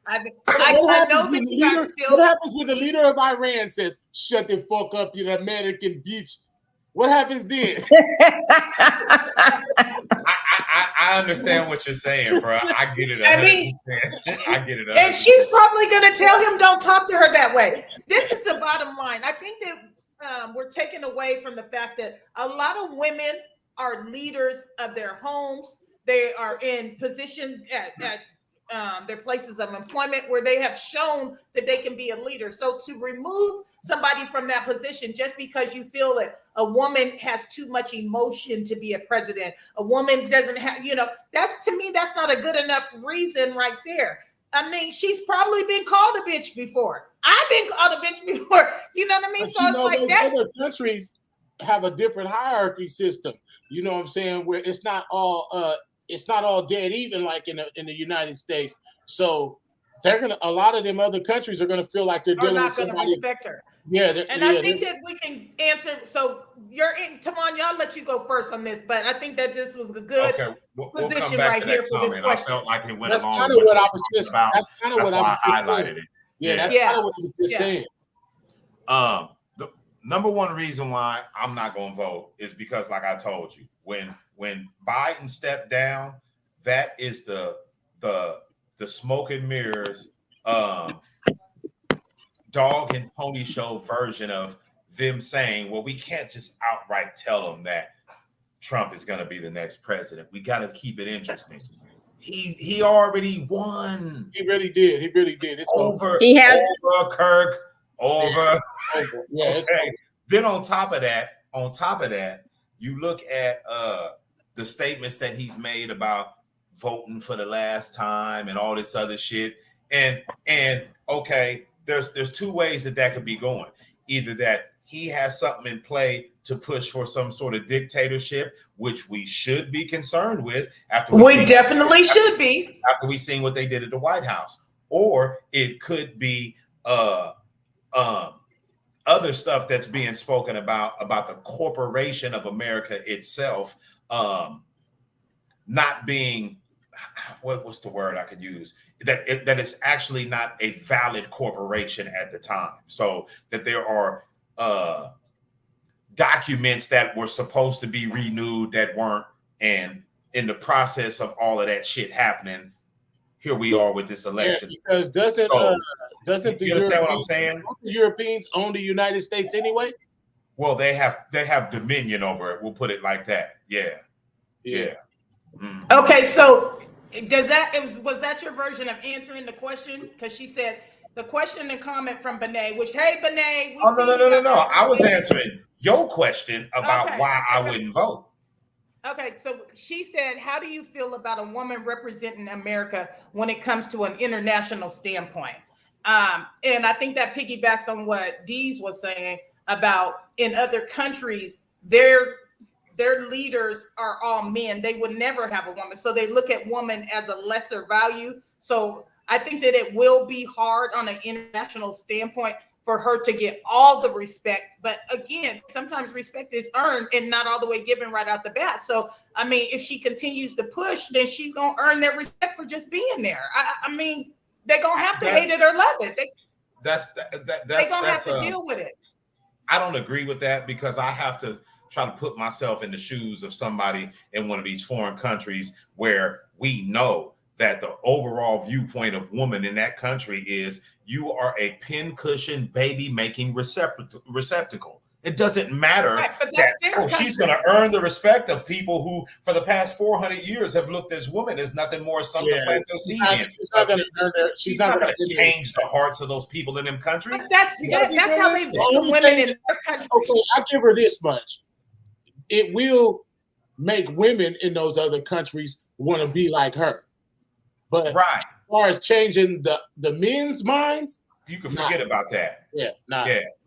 [SPEAKER 2] I know that you guys feel.
[SPEAKER 3] What happens when the leader of Iran says, "Shut the fuck up, you American bitch"? What happens then?
[SPEAKER 1] I understand what you're saying, bro. I get it.
[SPEAKER 2] I mean,
[SPEAKER 1] I get it. 100%.
[SPEAKER 2] And she's probably going to tell him, "Don't talk to her that way." This is the bottom line. I think that we're taken away from the fact that a lot of women are leaders of their homes. They are in positions at their places of employment where they have shown that they can be a leader. So to remove somebody from that position just because you feel that a woman has too much emotion to be a president, a woman doesn't have, that's, to me, that's not a good enough reason right there. I mean, she's probably been called a bitch before. I've been called a bitch before. You know what I mean?
[SPEAKER 3] But
[SPEAKER 2] so it's like that.
[SPEAKER 3] Other countries have a different hierarchy system. You know what I'm saying? Where it's not all dead even like in the United States. So a lot of them other countries are gonna feel like they're dealing with somebody.
[SPEAKER 2] Not gonna respect her.
[SPEAKER 3] Yeah,
[SPEAKER 2] I think that we can answer. So Tamon, y'all let you go first on this, but I think that this was a good position right here for this question.
[SPEAKER 1] I felt like it went
[SPEAKER 3] that's
[SPEAKER 1] along.
[SPEAKER 3] Kind of what I was just about. That's kind of what
[SPEAKER 1] I highlighted it.
[SPEAKER 3] Yeah, that's kind of what I was just saying.
[SPEAKER 1] The number one reason why I'm not gonna vote is because, like I told you, when Biden stepped down, that is the smoke and mirrors dog and pony show version of them saying, well, we can't just outright tell them that Trump is going to be the next president. We got to keep it interesting. He already won.
[SPEAKER 3] He really did. It's
[SPEAKER 1] over.
[SPEAKER 5] He has
[SPEAKER 1] over Kirk. Over.
[SPEAKER 3] Yeah.
[SPEAKER 1] Okay. Then on top of that, you look at the statements that he's made about voting for the last time and all this other shit. And okay, there's two ways that could be going. Either that he has something in play to push for some sort of dictatorship, which we should be concerned with after
[SPEAKER 2] we definitely should be
[SPEAKER 1] after we seen what they did at the White House. Or it could be other stuff that's being spoken about the corporation of America itself not being what's the word I could use, that it's actually not a valid corporation at the time. So that there are documents that were supposed to be renewed that weren't, and in the process of all of that shit happening, here we are with this election.
[SPEAKER 3] Yeah, because doesn't the
[SPEAKER 1] you understand what I'm saying?
[SPEAKER 3] The Europeans own the United States anyway?
[SPEAKER 1] Well, they have dominion over it. We'll put it like that. Yeah. Mm.
[SPEAKER 2] Okay, so was that your version of answering the question? Because she said the question and comment from Benet, which, hey, Benet.
[SPEAKER 1] No. I was answering your question about why I wouldn't vote.
[SPEAKER 2] Okay, so she said, how do you feel about a woman representing America when it comes to an international standpoint? And I think that piggybacks on what Dees was saying about in other countries, their leaders are all men. They would never have a woman. So they look at woman as a lesser value. So I think that it will be hard on an international standpoint for her to get all the respect. But again, sometimes respect is earned and not all the way given right out the bat. So, I mean, if she continues to push, then she's going to earn that respect for just being there. I mean, they're going to have to hate it or love it. They're going to have to deal with it.
[SPEAKER 1] I don't agree with that, because I have to try to put myself in the shoes of somebody in one of these foreign countries where we know that the overall viewpoint of woman in that country is you are a pincushion baby making receptacle. It doesn't matter that she's going to earn the respect of people who for the past 400 years have looked at women as nothing more something to plant their seed in. She's not going to change the hearts of those people in them countries.
[SPEAKER 2] But that's how they view women in their countries.
[SPEAKER 3] Okay, I'll give her this much. It will make women in those other countries want to be like her. But as far as changing the men's minds,
[SPEAKER 1] you can forget about that.
[SPEAKER 3] Yeah,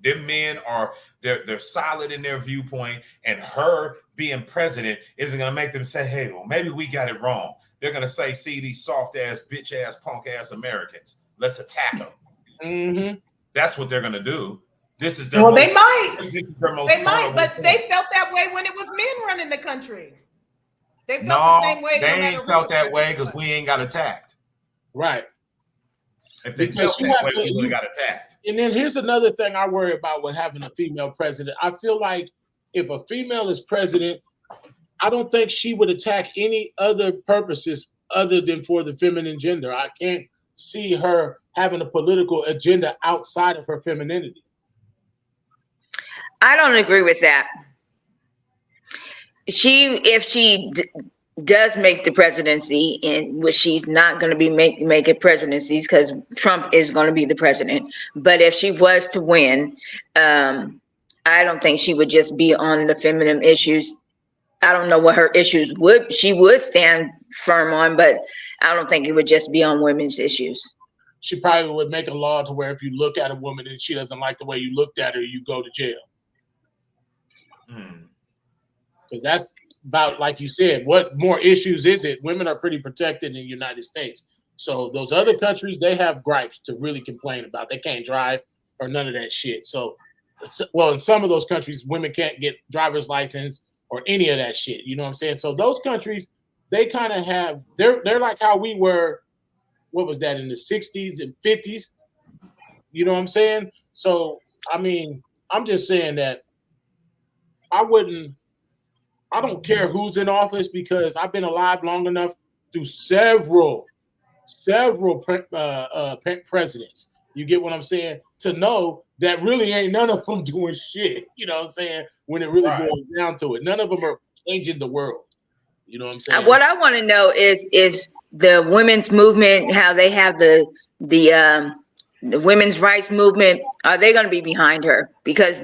[SPEAKER 1] them men are they're solid in their viewpoint, and her being president isn't gonna make them say, hey, well, maybe we got it wrong. They're gonna say, see these soft ass, bitch ass, punk ass Americans, let's attack them.
[SPEAKER 3] Mm-hmm.
[SPEAKER 1] That's what they're gonna do. This is their
[SPEAKER 2] they might, but they felt that way when it was men running the country. They felt the same way.
[SPEAKER 1] They ain't felt that way because we ain't got attacked.
[SPEAKER 3] Right.
[SPEAKER 1] If they felt that way, we would have got attacked.
[SPEAKER 3] And then here's another thing I worry about with having a female president. I feel like if a female is president, I don't think she would attack any other purposes other than for the feminine gender. I can't see her having a political agenda outside of her femininity.
[SPEAKER 5] I don't agree with that. If she does make the presidency, in which she's not going to be making presidencies because Trump is going to be the president. But if she was to win, I don't think she would just be on the feminine issues. I don't know what her issues she would stand firm on, but I don't think it would just be on women's issues.
[SPEAKER 3] She probably would make a law to where if you look at a woman and she doesn't like the way you looked at her, you go to jail. Because that's about, like you said, what more issues is it? Women are pretty protected in the United States. So those other countries, they have gripes to really complain about. They can't drive or none of that shit. So, well, in some of those countries, women can't get driver's license or any of that shit. You know what I'm saying? So those countries, they kind of have, they're like how we were, what was that, in the 60s and 50s? You know what I'm saying? So, I mean, I'm just saying that I don't care who's in office, because I've been alive long enough through several presidents. You get what I'm saying? To know that really ain't none of them doing shit. You know what I'm saying? When it really boils down to it, none of them are changing the world. You know what I'm saying?
[SPEAKER 5] What I want to know is if the women's movement, how they have the women's rights movement, are they going to be behind her? Because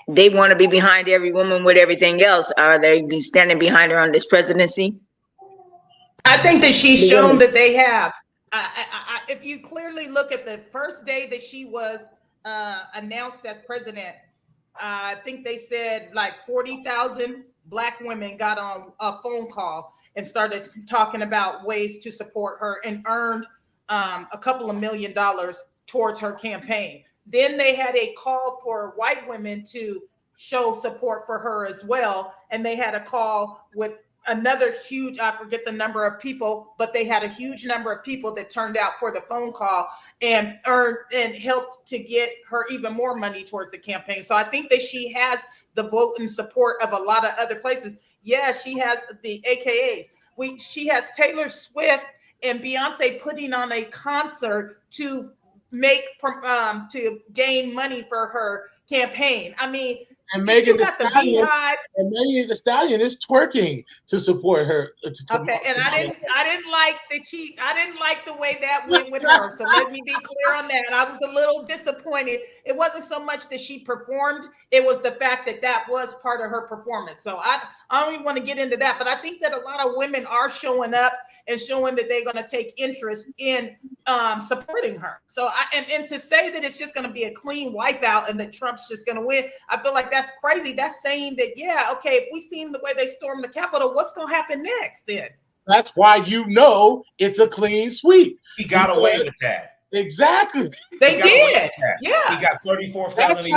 [SPEAKER 5] they want to be behind every woman with everything else. Are they be standing behind her on this presidency?
[SPEAKER 2] I think that she's shown that they have. If you clearly look at the first day that she was announced as president, I think they said like 40,000 Black women got on a phone call and started talking about ways to support her and earned a couple of $1 million towards her campaign. Then they had a call for white women to show support for her as well. And they had a call with another huge, I forget the number of people, but they had a huge number of people that turned out for the phone call and earned and helped to get her even more money towards the campaign. So I think that she has the vote and support of a lot of other places. Yeah, she has the AKAs. She has Taylor Swift and Beyonce putting on a concert to to gain money for her campaign. I mean,
[SPEAKER 3] and Megan Thee Stallion,
[SPEAKER 2] Beehive,
[SPEAKER 3] and Megan Thee Stallion is twerking to support her.
[SPEAKER 2] Okay, and I didn't like the way that went with her. So let me be clear on that. I was a little disappointed. It wasn't so much that she performed; it was the fact that that was part of her performance. So I don't even want to get into that. But I think that a lot of women are showing up and showing that they're going to take interest in supporting her. So and to say that it's just going to be a clean wipeout and that Trump's just going to win, I feel like that's crazy. That's saying that, yeah, okay, if we seen the way they stormed the Capitol, what's going to happen next then?
[SPEAKER 3] That's why it's a clean sweep.
[SPEAKER 1] He got away with that.
[SPEAKER 3] Exactly.
[SPEAKER 2] They did. Yeah.
[SPEAKER 1] He got 34 felonies.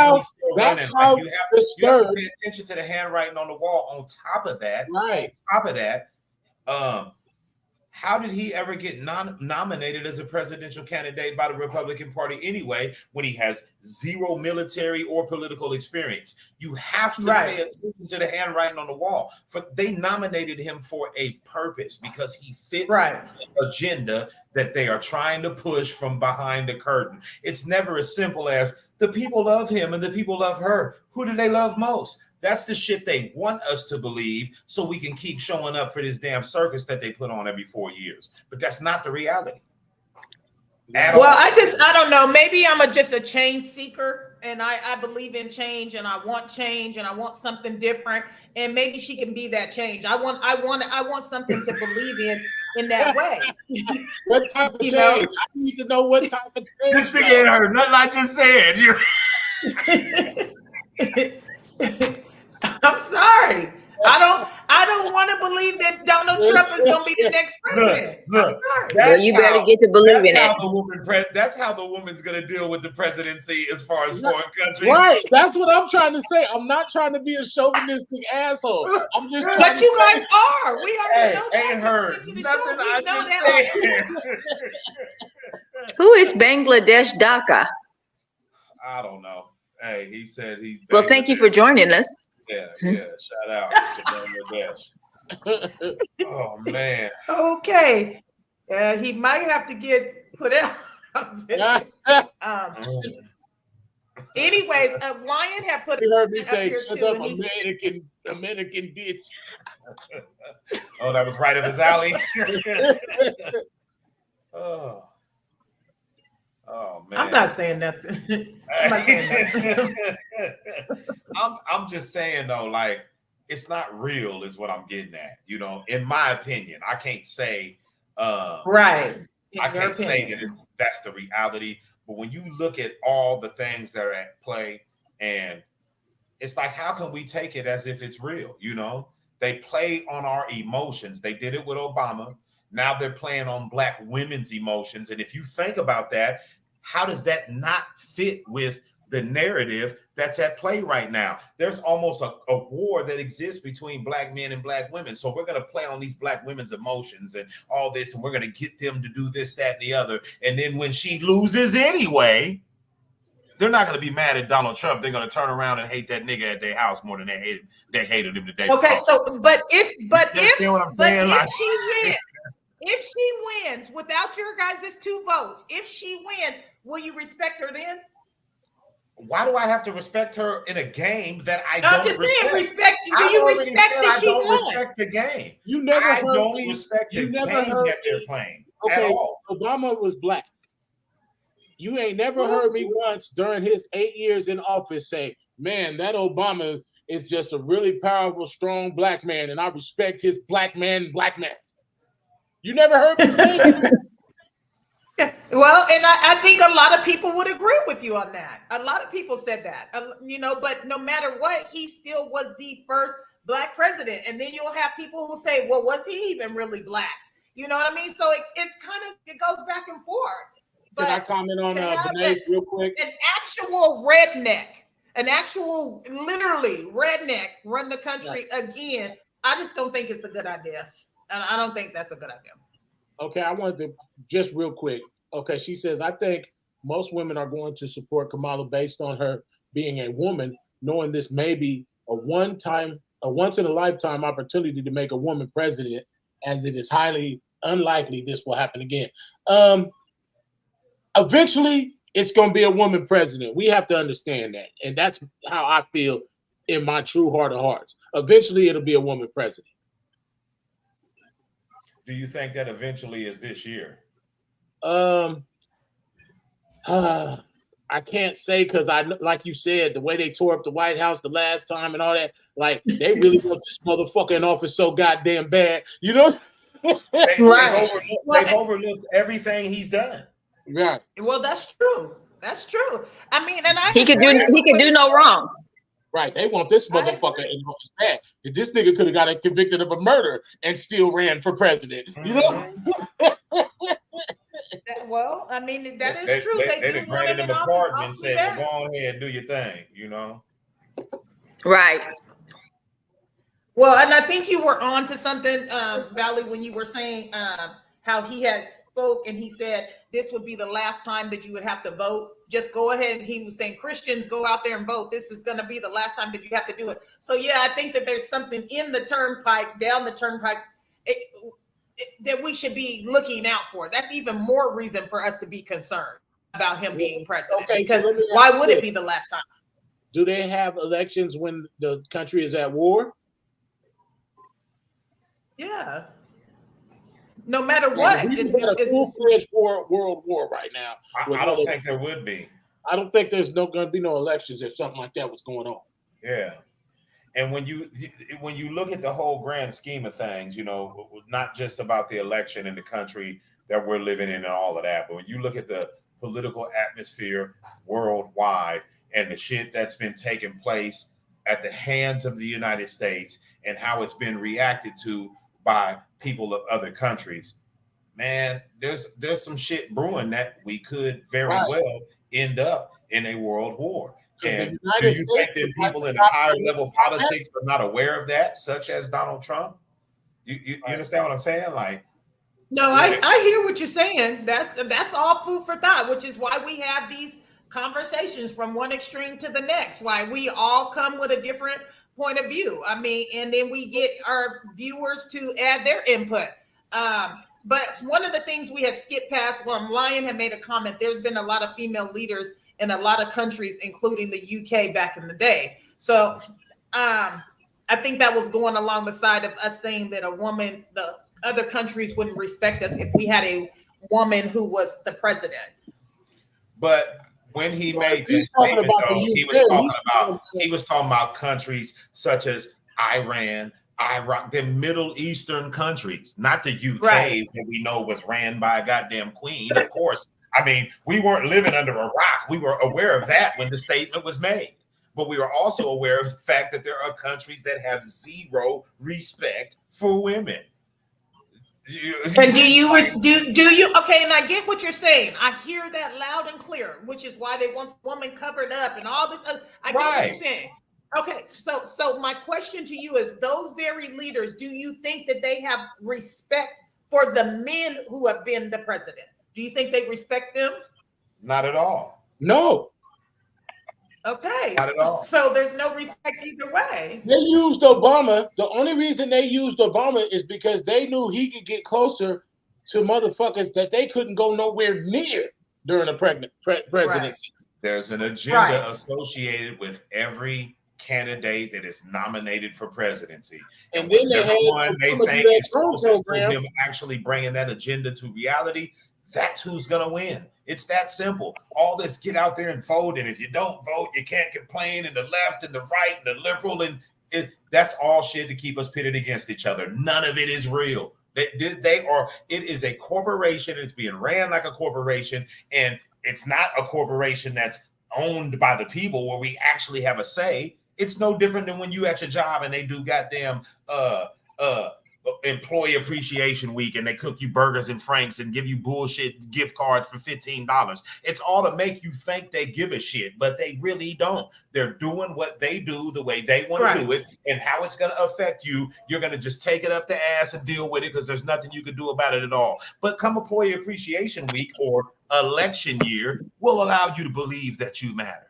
[SPEAKER 3] That's how
[SPEAKER 1] you have to pay attention to the handwriting on the wall. On top of that, how did he ever get nominated as a presidential candidate by the Republican Party anyway, when he has zero military or political experience? You have to pay attention to the handwriting on the wall. They nominated him for a purpose because he fits the agenda that they are trying to push from behind the curtain. It's never as simple as the people love him and the people love her. Who do they love most? That's the shit they want us to believe so we can keep showing up for this damn circus that they put on every 4 years. But that's not the reality.
[SPEAKER 2] Well, I don't know. Maybe I'm just a change seeker and I believe in change and I want something different. And maybe she can be that change. I want something to believe in that way.
[SPEAKER 3] What type of change? I need to know what type of change.
[SPEAKER 1] Just to get her. Nothing I just said.
[SPEAKER 2] I'm sorry. I don't want to believe that Donald Trump is going to be the next president.
[SPEAKER 1] Look,
[SPEAKER 5] well, you better get to believe in it.
[SPEAKER 1] That's how the woman's going to deal with the presidency as far as foreign countries.
[SPEAKER 3] Right. That's what I'm trying to say. I'm not trying to be a chauvinistic asshole. I'm just.
[SPEAKER 2] But you guys are. We already know that.
[SPEAKER 1] Ain't heard nothing I just said.
[SPEAKER 5] Who is Bangladesh Dhaka?
[SPEAKER 1] I don't know. Hey, he said he's.
[SPEAKER 5] Well, thank you for joining us.
[SPEAKER 1] Yeah. Shout out to Bangladesh. Oh man.
[SPEAKER 2] Okay. He might have to get put out. Anyways, Lion had put.
[SPEAKER 3] You heard me say, "Shut up, American bitch."
[SPEAKER 1] Oh, that was right up his alley. Oh man.
[SPEAKER 2] I'm not saying nothing.
[SPEAKER 1] I'm just saying though, like, it's not real is what I'm getting at. You know, in my opinion, I can't say
[SPEAKER 2] I
[SPEAKER 1] can't say that that's the reality. But when you look at all the things that are at play, and it's like, how can we take it as if it's real? You know, they play on our emotions. They did it with Obama. Now they're playing on Black women's emotions. And if you think about that, how does that not fit with the narrative that's at play right now? There's almost a war that exists between Black men and Black women. So we're going to play on these Black women's emotions and all this, and we're going to get them to do this, that, and the other. And then when she loses anyway, they're not going to be mad at Donald Trump. They're going to turn around and hate that nigga at their house more than they hated him today.
[SPEAKER 2] Okay, so but if
[SPEAKER 1] you know what I'm saying?
[SPEAKER 2] If she wins without your guys' 2 votes, if she wins, will you respect her then?
[SPEAKER 1] Why do I have to respect her in a game that I don't
[SPEAKER 2] I'm just
[SPEAKER 1] respect?
[SPEAKER 2] saying, respect. Do you respect that she won?
[SPEAKER 1] Respect the game.
[SPEAKER 3] You never
[SPEAKER 1] I
[SPEAKER 3] heard
[SPEAKER 1] don't
[SPEAKER 3] me.
[SPEAKER 1] respect the
[SPEAKER 3] You never
[SPEAKER 1] game
[SPEAKER 3] heard
[SPEAKER 1] that they're
[SPEAKER 3] me.
[SPEAKER 1] playing
[SPEAKER 3] Okay,
[SPEAKER 1] at all.
[SPEAKER 3] Obama was Black. You ain't never heard me once during his 8 years in office say, "Man, that Obama is just a really powerful, strong Black man, and I respect his black man." You never heard me say that.
[SPEAKER 2] Yeah. Well, and I think a lot of people would agree with you on that. A lot of people said that, but no matter what, he still was the first black president. And then you'll have people who say, well, was he even really black? You know what I mean? So it goes back and forth.
[SPEAKER 3] Can I
[SPEAKER 2] But
[SPEAKER 3] comment on
[SPEAKER 2] to have
[SPEAKER 3] Benes real quick?
[SPEAKER 2] an actual redneck, an actual literally redneck run the country again, I just don't think it's a good idea. And I don't think that's a good idea.
[SPEAKER 3] Okay, I wanted to just real quick. Okay, she says, I think most women are going to support Kamala based on her being a woman, knowing this may be a once in a lifetime opportunity to make a woman president, as it is highly unlikely this will happen again. Eventually, it's going to be a woman president. We have to understand that. And that's how I feel in my true heart of hearts. Eventually, it'll be a woman president.
[SPEAKER 1] Do you think that eventually is this year?
[SPEAKER 3] I can't say because like you said, the way they tore up the White House the last time and all that, like they really want this motherfucker in office so goddamn bad, you know?
[SPEAKER 1] They've overlooked everything he's done.
[SPEAKER 3] Right.
[SPEAKER 2] Well, that's true. That's true. I mean, and
[SPEAKER 5] He could do no wrong.
[SPEAKER 3] Right. They want this motherfucker in office bad. If this nigga could have got convicted of a murder and still ran for president, you know?
[SPEAKER 2] Well, I mean, that is true.
[SPEAKER 1] They
[SPEAKER 2] do
[SPEAKER 1] granted him a
[SPEAKER 2] office,
[SPEAKER 1] pardon and said, well, go on ahead, do your thing, you know?
[SPEAKER 5] Right.
[SPEAKER 2] Well, and I think you were on to something, Valley, when you were saying how he has spoke and he said this would be the last time that you would have to vote. Just go ahead. He was saying, Christians, go out there and vote. This is going to be the last time that you have to do it. So, yeah, I think that there's something in the turnpike, down the turnpike, that we should be looking out for. That's even more reason for us to be concerned about him being president.
[SPEAKER 3] Okay,
[SPEAKER 2] because
[SPEAKER 3] so
[SPEAKER 2] why would it be the last time?
[SPEAKER 3] Do they have elections when the country is at war?
[SPEAKER 2] Yeah. No matter what,
[SPEAKER 3] It's a full-fledged world war right now.
[SPEAKER 1] I don't think there would be.
[SPEAKER 3] I don't think there's going to be no elections if something like that was going on.
[SPEAKER 1] Yeah. And when you look at the whole grand scheme of things, you know, not just about the election in the country that we're living in and all of that, but when you look at the political atmosphere worldwide and the shit that's been taking place at the hands of the United States and how it's been reacted to by people of other countries, man, there's some shit brewing that we could very well end up in a world war. And do you think that people in higher level politics are not aware of that, such as Donald Trump? You understand what I'm saying? Like,
[SPEAKER 2] no, I hear what you're saying. That's all food for thought, which is why we have these conversations from one extreme to the next, why we all come with a different point of view. I mean, and then we get our viewers to add their input. But one of the things we had skipped past, Lion had made a comment, there's been a lot of female leaders in a lot of countries, including the UK back in the day. So I think that was going along the side of us saying that the other countries wouldn't respect us if we had a woman who was the president.
[SPEAKER 1] But when he made this statement, though, he was talking about countries such as Iran, Iraq, the Middle Eastern countries, not the UK that we know was ran by a goddamn queen, of course. I mean, we weren't living under a rock. We were aware of that when the statement was made. But we were also aware of the fact that there are countries that have zero respect for women.
[SPEAKER 2] And do you okay, and I get what you're saying. I hear that loud and clear, which is why they want women covered up and all this other, I get what you're saying. Okay, so my question to you is, those very leaders, do you think that they have respect for the men who have been the president? Do you think they respect them?
[SPEAKER 1] Not at all.
[SPEAKER 3] No.
[SPEAKER 2] Okay.
[SPEAKER 1] Not at all.
[SPEAKER 2] So there's no respect either way.
[SPEAKER 3] They used Obama. The only reason they used Obama is because they knew he could get closer to motherfuckers that they couldn't go nowhere near during a presidency.
[SPEAKER 2] Right.
[SPEAKER 1] There's an agenda associated with every candidate that is nominated for presidency. And then they think is closest to them actually bringing that agenda to reality, that's who's going to win. It's that simple. All this get out there and vote, and if you don't vote, you can't complain, and the left and the right and the liberal, and that's all shit to keep us pitted against each other. None of it is real. They are. It is a corporation. It's being ran like a corporation, and it's not a corporation that's owned by the people where we actually have a say. It's no different than when you at your job and they do goddamn employee appreciation week and they cook you burgers and franks and give you bullshit gift cards for $15. It's all to make you think they give a shit, but they really don't. They're doing what they do the way they want to do it, and how it's going to affect you. You're going to just take it up the ass and deal with it because there's nothing you can do about it at all. But come employee appreciation week or election year will allow you to believe that you matter.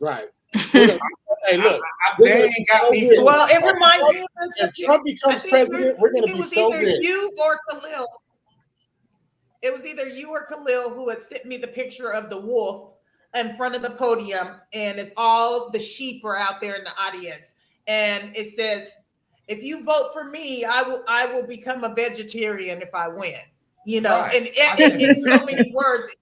[SPEAKER 3] Right. Hey, look.
[SPEAKER 1] They ain't got me.
[SPEAKER 2] Well, it reminds me of
[SPEAKER 3] If Trump becomes president, we're going to be so
[SPEAKER 2] either
[SPEAKER 3] rich.
[SPEAKER 2] you or Khalil. It was either you or Khalil who had sent me the picture of the wolf in front of the podium, and it's all the sheep are out there in the audience, and it says, "If you vote for me, I will become a vegetarian if I win." You know,
[SPEAKER 1] Right.
[SPEAKER 2] and in so many words,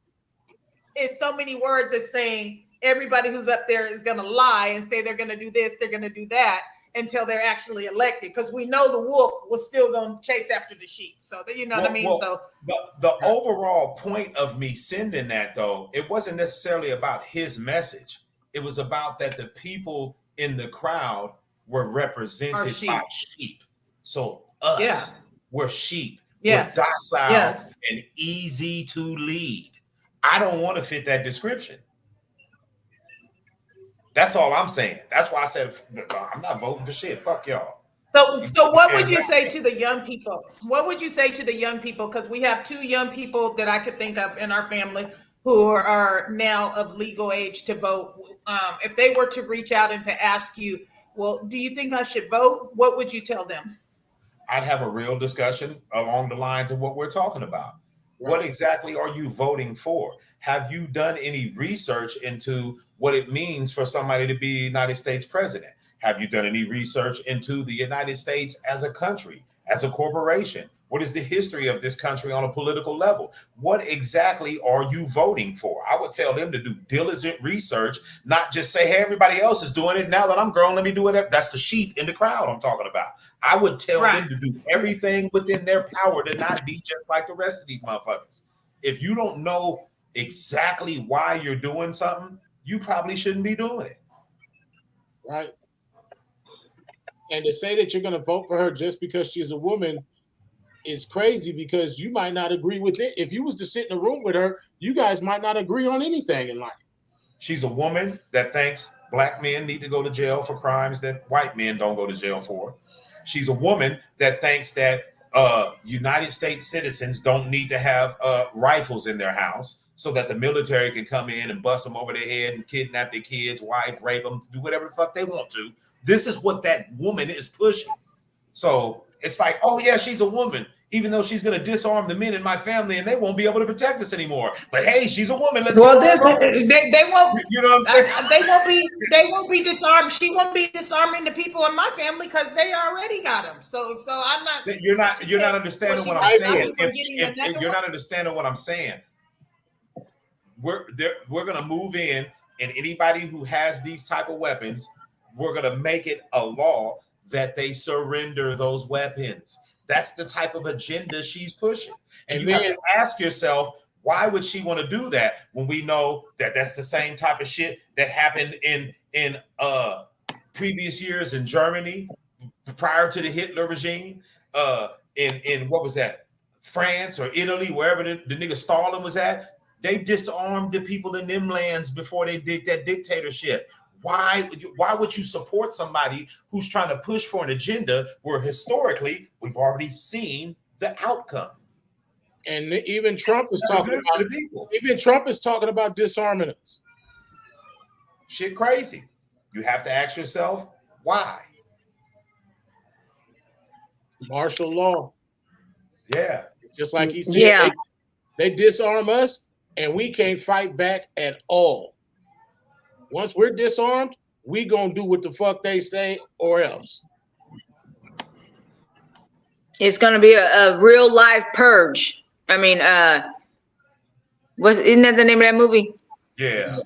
[SPEAKER 2] it's so many words as saying everybody who's up there is going to lie and say they're going to do this, they're going to do that until they're actually elected. Because we know the wolf was still going to chase after the sheep. So you know what I mean? So
[SPEAKER 1] the overall point of me sending that, though, it wasn't necessarily about his message. It was about that the people in the crowd were represented by sheep. So us, we're sheep.
[SPEAKER 2] Yes.
[SPEAKER 1] We're docile
[SPEAKER 2] Yes.
[SPEAKER 1] and easy to lead. I don't want to fit that description. That's all I'm saying. That's why I said I'm not voting for shit. Fuck y'all.
[SPEAKER 2] So what would you say to the young people? What would you say to the young people? Because we have two young people that I could think of in our family who are now of legal age to vote. If they were to reach out and to ask you, well, do you think I should vote? What would you tell them?
[SPEAKER 1] I'd have a real discussion along the lines of what we're talking about. Right. What exactly are you voting for? Have you done any research into what it means for somebody to be United States president? Have you done any research into the United States as a country, as a corporation? What is the history of this country on a political level? What exactly are you voting for? I would tell them to do diligent research, not just say, hey, everybody else is doing it. Now that I'm grown, let me do it. That's the sheep in the crowd I'm talking about. I would tell them to do everything within their power to not be just like the rest of these motherfuckers. If you don't know exactly why you're doing something, you probably shouldn't be doing it.
[SPEAKER 3] Right. And to say that you're going to vote for her just because she's a woman is crazy, because you might not agree with it. If you was to sit in a room with her, you guys might not agree on anything in life.
[SPEAKER 1] She's a woman that thinks black men need to go to jail for crimes that white men don't go to jail for. She's a woman that thinks that United States citizens don't need to have rifles in their house so that the military can come in and bust them over their head and kidnap their kids, wife, rape them, do whatever the fuck they want to. This is what that woman is pushing. So it's like, oh yeah, she's a woman, even though she's going to disarm the men in my family and they won't be able to protect us anymore. But hey, she's a woman. Let's
[SPEAKER 2] they won't.
[SPEAKER 1] You know what I'm saying?
[SPEAKER 2] They won't be disarmed. She won't be disarming the people in my family because they already got them. So I'm not.
[SPEAKER 1] You're not understanding what I'm saying. If you're not understanding what I'm saying, we're going to move in, and anybody who has these type of weapons, we're going to make it a law that they surrender those weapons. That's the type of agenda she's pushing. And you have to ask yourself, why would she want to do that when we know that that's the same type of shit that happened in previous years in Germany prior to the Hitler regime, in what was that, France or Italy, wherever the nigga Stalin was at. They disarmed the people in them lands before they did that dictatorship. Why would you support somebody who's trying to push for an agenda where historically we've already seen the outcome?
[SPEAKER 3] And even Trump is talking about people. Even Trump is talking about disarming us.
[SPEAKER 1] Shit crazy. You have to ask yourself, why?
[SPEAKER 3] Martial law.
[SPEAKER 1] Yeah.
[SPEAKER 3] Just like he said, they disarm us and we can't fight back at all. Once we're disarmed, we gonna do what the fuck they say or else.
[SPEAKER 5] It's gonna be a real life purge. I mean, isn't that the name of that movie?
[SPEAKER 1] Yeah.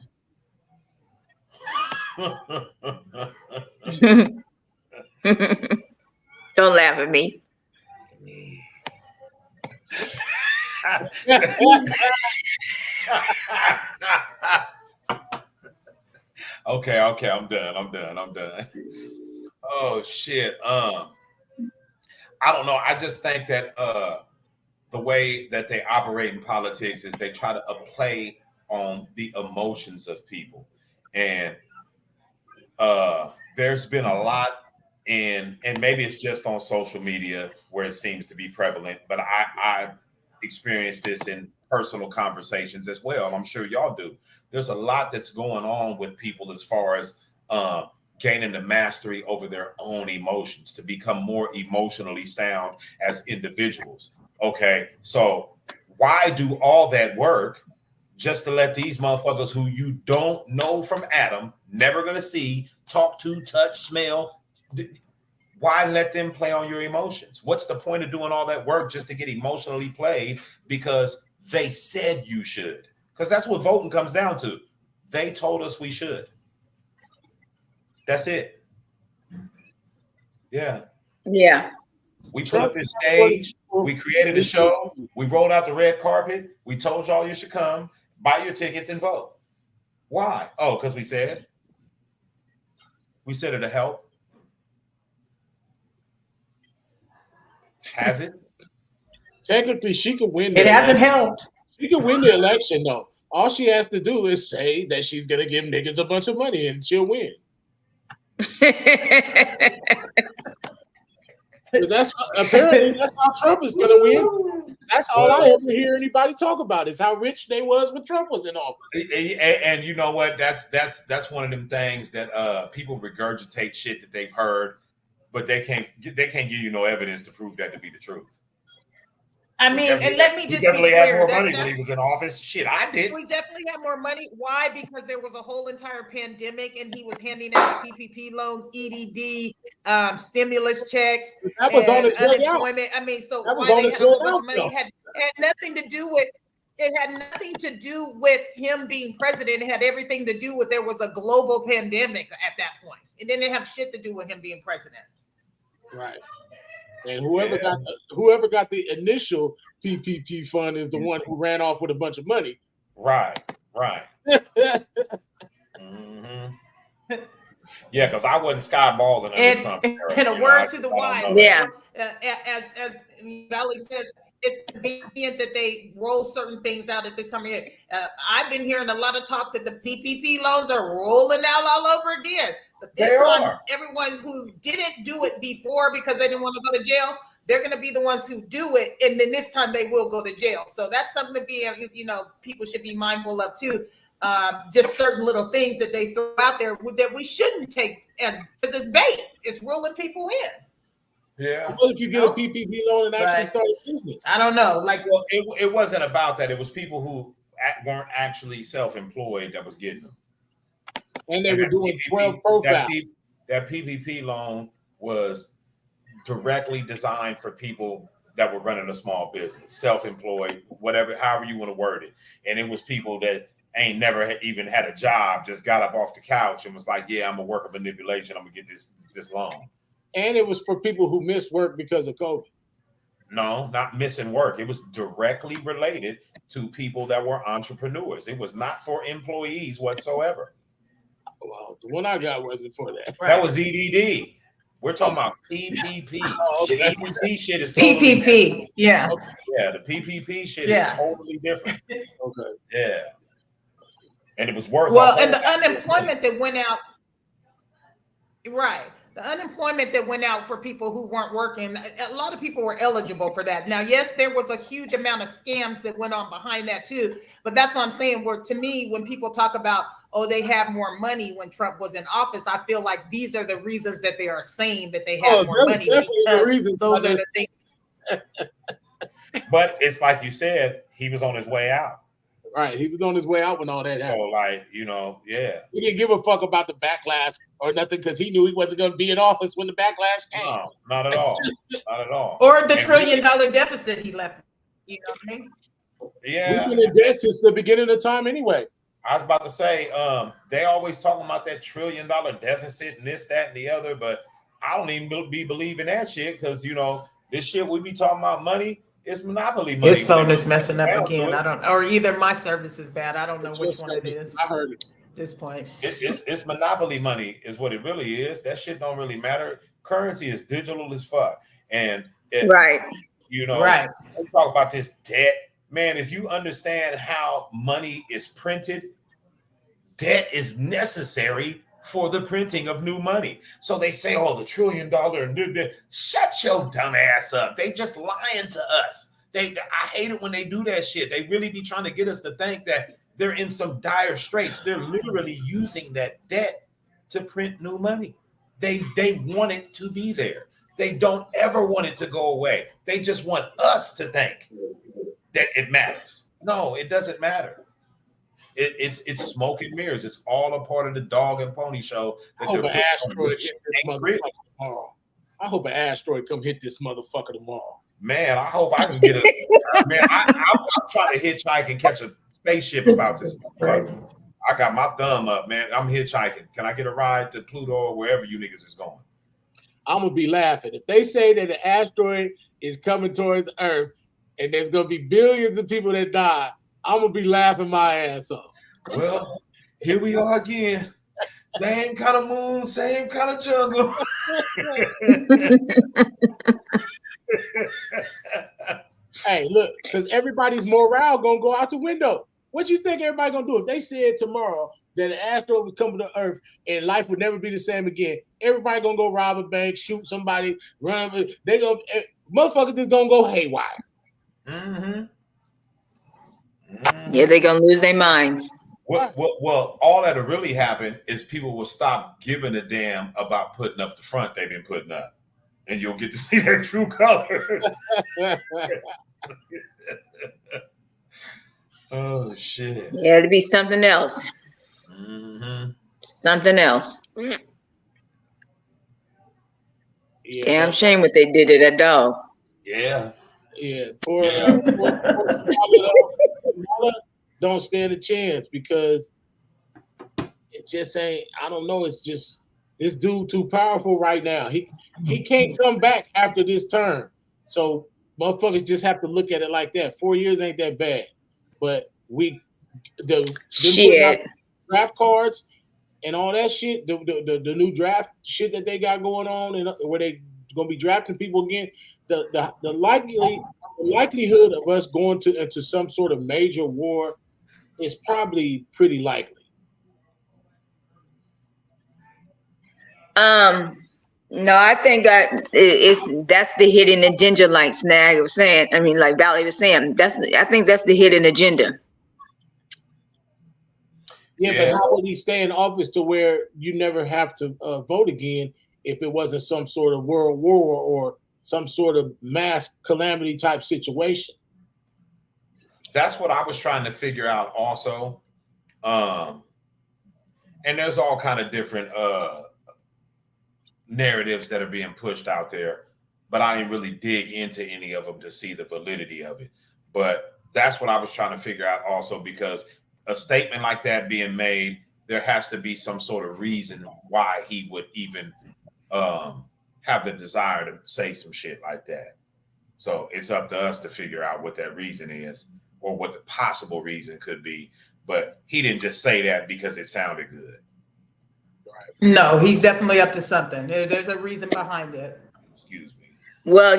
[SPEAKER 5] Don't laugh at me.
[SPEAKER 1] Okay, I'm done. Oh shit. I don't know. I just think that the way that they operate in politics is they try to play on the emotions of people. And there's been a lot and maybe it's just on social media where it seems to be prevalent, but I experienced this in personal conversations as well. And I'm sure y'all do. There's a lot that's going on with people as far as gaining the mastery over their own emotions to become more emotionally sound as individuals. Okay, so why do all that work just to let these motherfuckers who you don't know from Adam, never gonna see, talk to, touch, smell, why let them play on your emotions? What's the point of doing all that work just to get emotionally played because they said you should? Because that's what voting comes down to. They told us we should. That's it. Yeah.
[SPEAKER 5] Yeah.
[SPEAKER 1] We put up this stage. We created a show. We rolled out the red carpet. We told y'all you should come, buy your tickets, and vote. Why? Oh, because we said it'll help. Has it?
[SPEAKER 3] Technically, she could win.
[SPEAKER 2] It hasn't helped.
[SPEAKER 3] She could win the election, though. All she has to do is say that she's going to give niggas a bunch of money and she'll win. That's apparently that's how Trump is going to win. That's all I ever hear anybody talk about is how rich they was when Trump was in office.
[SPEAKER 1] And you know what? That's one of them things that people regurgitate shit that they've heard, but they can't give you no evidence to prove that to be the truth.
[SPEAKER 2] I mean, and let me just be
[SPEAKER 1] definitely
[SPEAKER 2] clear.
[SPEAKER 1] had more money when he was in office. Shit, I did.
[SPEAKER 2] We definitely had more money. Why? Because there was a whole entire pandemic, and he was handing out PPP loans, EDD, stimulus checks,
[SPEAKER 3] That was on his way
[SPEAKER 2] unemployment.
[SPEAKER 3] out.
[SPEAKER 2] I mean, so
[SPEAKER 3] That was
[SPEAKER 2] why
[SPEAKER 3] on
[SPEAKER 2] they
[SPEAKER 3] his
[SPEAKER 2] had a whole
[SPEAKER 3] way
[SPEAKER 2] bunch of money?
[SPEAKER 3] out,
[SPEAKER 2] It had nothing to do with. It had nothing to do with him being president. It had everything to do with there was a global pandemic at that point. It didn't have shit to do with him being president.
[SPEAKER 3] Right. And whoever got the initial PPP fund is the one who ran off with a bunch of money.
[SPEAKER 1] Right. Mm-hmm. Yeah, because I wasn't skyballing under Trump.
[SPEAKER 2] And a word to the wise.
[SPEAKER 5] Yeah.
[SPEAKER 2] As Valley says, it's convenient that they roll certain things out at this time of year. I've been hearing a lot of talk that the PPP loans are rolling out all over again. But this time, everyone who didn't do it before because they didn't want to go to jail, they're going to be the ones who do it. And then this time they will go to jail. So that's something to be, people should be mindful of too. Just certain little things that they throw out there that we shouldn't take as it's bait. It's ruling people in.
[SPEAKER 1] Yeah.
[SPEAKER 3] What if you get a PPP loan and actually start a business?
[SPEAKER 2] I don't know.
[SPEAKER 1] Well, it wasn't about that. It was people who weren't actually self-employed that was getting them.
[SPEAKER 3] And they were doing 12 profiles.
[SPEAKER 1] That PPP loan was directly designed for people that were running a small business, self-employed, whatever, however you want to word it. And it was people that ain't never even had a job, just got up off the couch and was like, yeah, I'm gonna work a manipulation. I'm gonna get this loan. And
[SPEAKER 3] it was for people who missed work because of COVID.
[SPEAKER 1] No, not missing work. It was directly related to people that were entrepreneurs. It was not for employees whatsoever.
[SPEAKER 3] Well, the one I got wasn't for that.
[SPEAKER 1] That was EDD. We're talking about PPP. The EDD shit is
[SPEAKER 2] totally PPP.
[SPEAKER 1] Different.
[SPEAKER 2] Yeah.
[SPEAKER 1] Yeah, the PPP shit is totally different.
[SPEAKER 3] Okay.
[SPEAKER 1] Yeah. And it was worth.
[SPEAKER 2] Well, and the unemployment that went out. Right. The unemployment that went out for people who weren't working, a lot of people were eligible for that. Now, yes, there was a huge amount of scams that went on behind that too. But that's what I'm saying. Where to me, when people talk about, oh, they have more money when Trump was in office, I feel like these are the reasons that they are saying that they have more money because those are the things.
[SPEAKER 1] But it's like you said, he was on his way out.
[SPEAKER 3] Right. He was on his way out when all that happened.
[SPEAKER 1] So, like, yeah.
[SPEAKER 3] He didn't give a fuck about the backlash or nothing because he knew he wasn't going to be in office when the backlash came.
[SPEAKER 1] No, not at all. Not at all.
[SPEAKER 2] Or the $1 trillion deficit he left. You know what I mean?
[SPEAKER 1] Yeah.
[SPEAKER 3] We've been in debt since the beginning of time anyway.
[SPEAKER 1] I was about to say, they always talking about that $1 trillion deficit and this, that, and the other, but I don't even be believing that shit because, this shit we be talking about money. It's monopoly money.
[SPEAKER 2] His phone is messing up
[SPEAKER 1] Down to
[SPEAKER 2] again.
[SPEAKER 1] it.
[SPEAKER 2] I don't, or either my service is bad. I don't know
[SPEAKER 3] It's
[SPEAKER 2] which
[SPEAKER 3] your
[SPEAKER 2] one it
[SPEAKER 3] service.
[SPEAKER 2] is
[SPEAKER 3] I
[SPEAKER 2] at
[SPEAKER 3] heard it.
[SPEAKER 2] this point.
[SPEAKER 1] It's monopoly money is what it really is. That shit don't really matter. Currency is digital as fuck. And
[SPEAKER 5] Right.
[SPEAKER 1] you know,
[SPEAKER 2] Right.
[SPEAKER 1] we talk about this debt. Man, if you understand how money is printed, debt is necessary for the printing of new money. So they say, oh, the $1 trillion and shut your dumb ass up. They just lying to us. I hate it when they do that shit. They really be trying to get us to think that they're in some dire straits. They're literally using that debt to print new money. They want it to be there. They don't ever want it to go away. They just want us to think that it matters. No, it doesn't matter. It's smoke and mirrors. It's all a part of the dog and pony show.
[SPEAKER 3] I hope an asteroid hit this motherfucker tomorrow. I hope an asteroid come hit this motherfucker tomorrow.
[SPEAKER 1] Man, I hope I can get a man. I'm trying to hitchhike and catch a spaceship about this. I got my thumb up, man. I'm hitchhiking. Can I get a ride to Pluto or wherever you niggas is going?
[SPEAKER 3] I'm gonna be laughing if they say that an asteroid is coming towards Earth and there's gonna be billions of people that die. I'm gonna be laughing my ass off.
[SPEAKER 1] Well, here we are again. Same kind of moon, same kind of jungle.
[SPEAKER 3] Hey, look, because everybody's morale gonna go out the window. What you think everybody gonna do if they said tomorrow that an asteroid was coming to Earth and life would never be the same again? Everybody gonna go rob a bank, shoot somebody, run. They gonna motherfuckers is gonna go haywire.
[SPEAKER 1] Mm-hmm.
[SPEAKER 5] Yeah, they're gonna lose their minds.
[SPEAKER 1] Well, all that'll really happen is people will stop giving a damn about putting up the front they've been putting up, and you'll get to see their true colors. Oh shit!
[SPEAKER 5] Yeah, it'll be something else.
[SPEAKER 1] Mm-hmm.
[SPEAKER 5] Something else.
[SPEAKER 3] Yeah,
[SPEAKER 5] Damn shame what they did to that dog.
[SPEAKER 1] Yeah.
[SPEAKER 3] yeah. Poor don't stand a chance because it just ain't. I don't know. It's just this dude too powerful right now. He can't come back after this term. So motherfuckers just have to look at it like that. 4 years ain't that bad, but
[SPEAKER 5] Shit.
[SPEAKER 3] draft cards and all that shit. The new draft shit that they got going on and where they gonna be drafting people again. The likelihood of us going into some sort of major war is probably pretty likely.
[SPEAKER 5] No, I think that's the hidden agenda, like Snag was saying. I mean, like Valley was saying. I think that's the hidden agenda.
[SPEAKER 3] Yeah, but how would he stay in office to where you never have to vote again if it wasn't some sort of world war or some sort of mass calamity type situation?
[SPEAKER 1] That's what I was trying to figure out also. And there's all kind of different narratives that are being pushed out there, but I didn't really dig into any of them to see the validity of it. But that's what I was trying to figure out also, because a statement like that being made, there has to be some sort of reason why he would even have the desire to say some shit like that. So it's up to us to figure out what that reason is or what the possible reason could be. But he didn't just say that because it sounded good.
[SPEAKER 2] No, he's definitely up to something. There's a reason behind it.
[SPEAKER 1] Excuse me.
[SPEAKER 5] Well,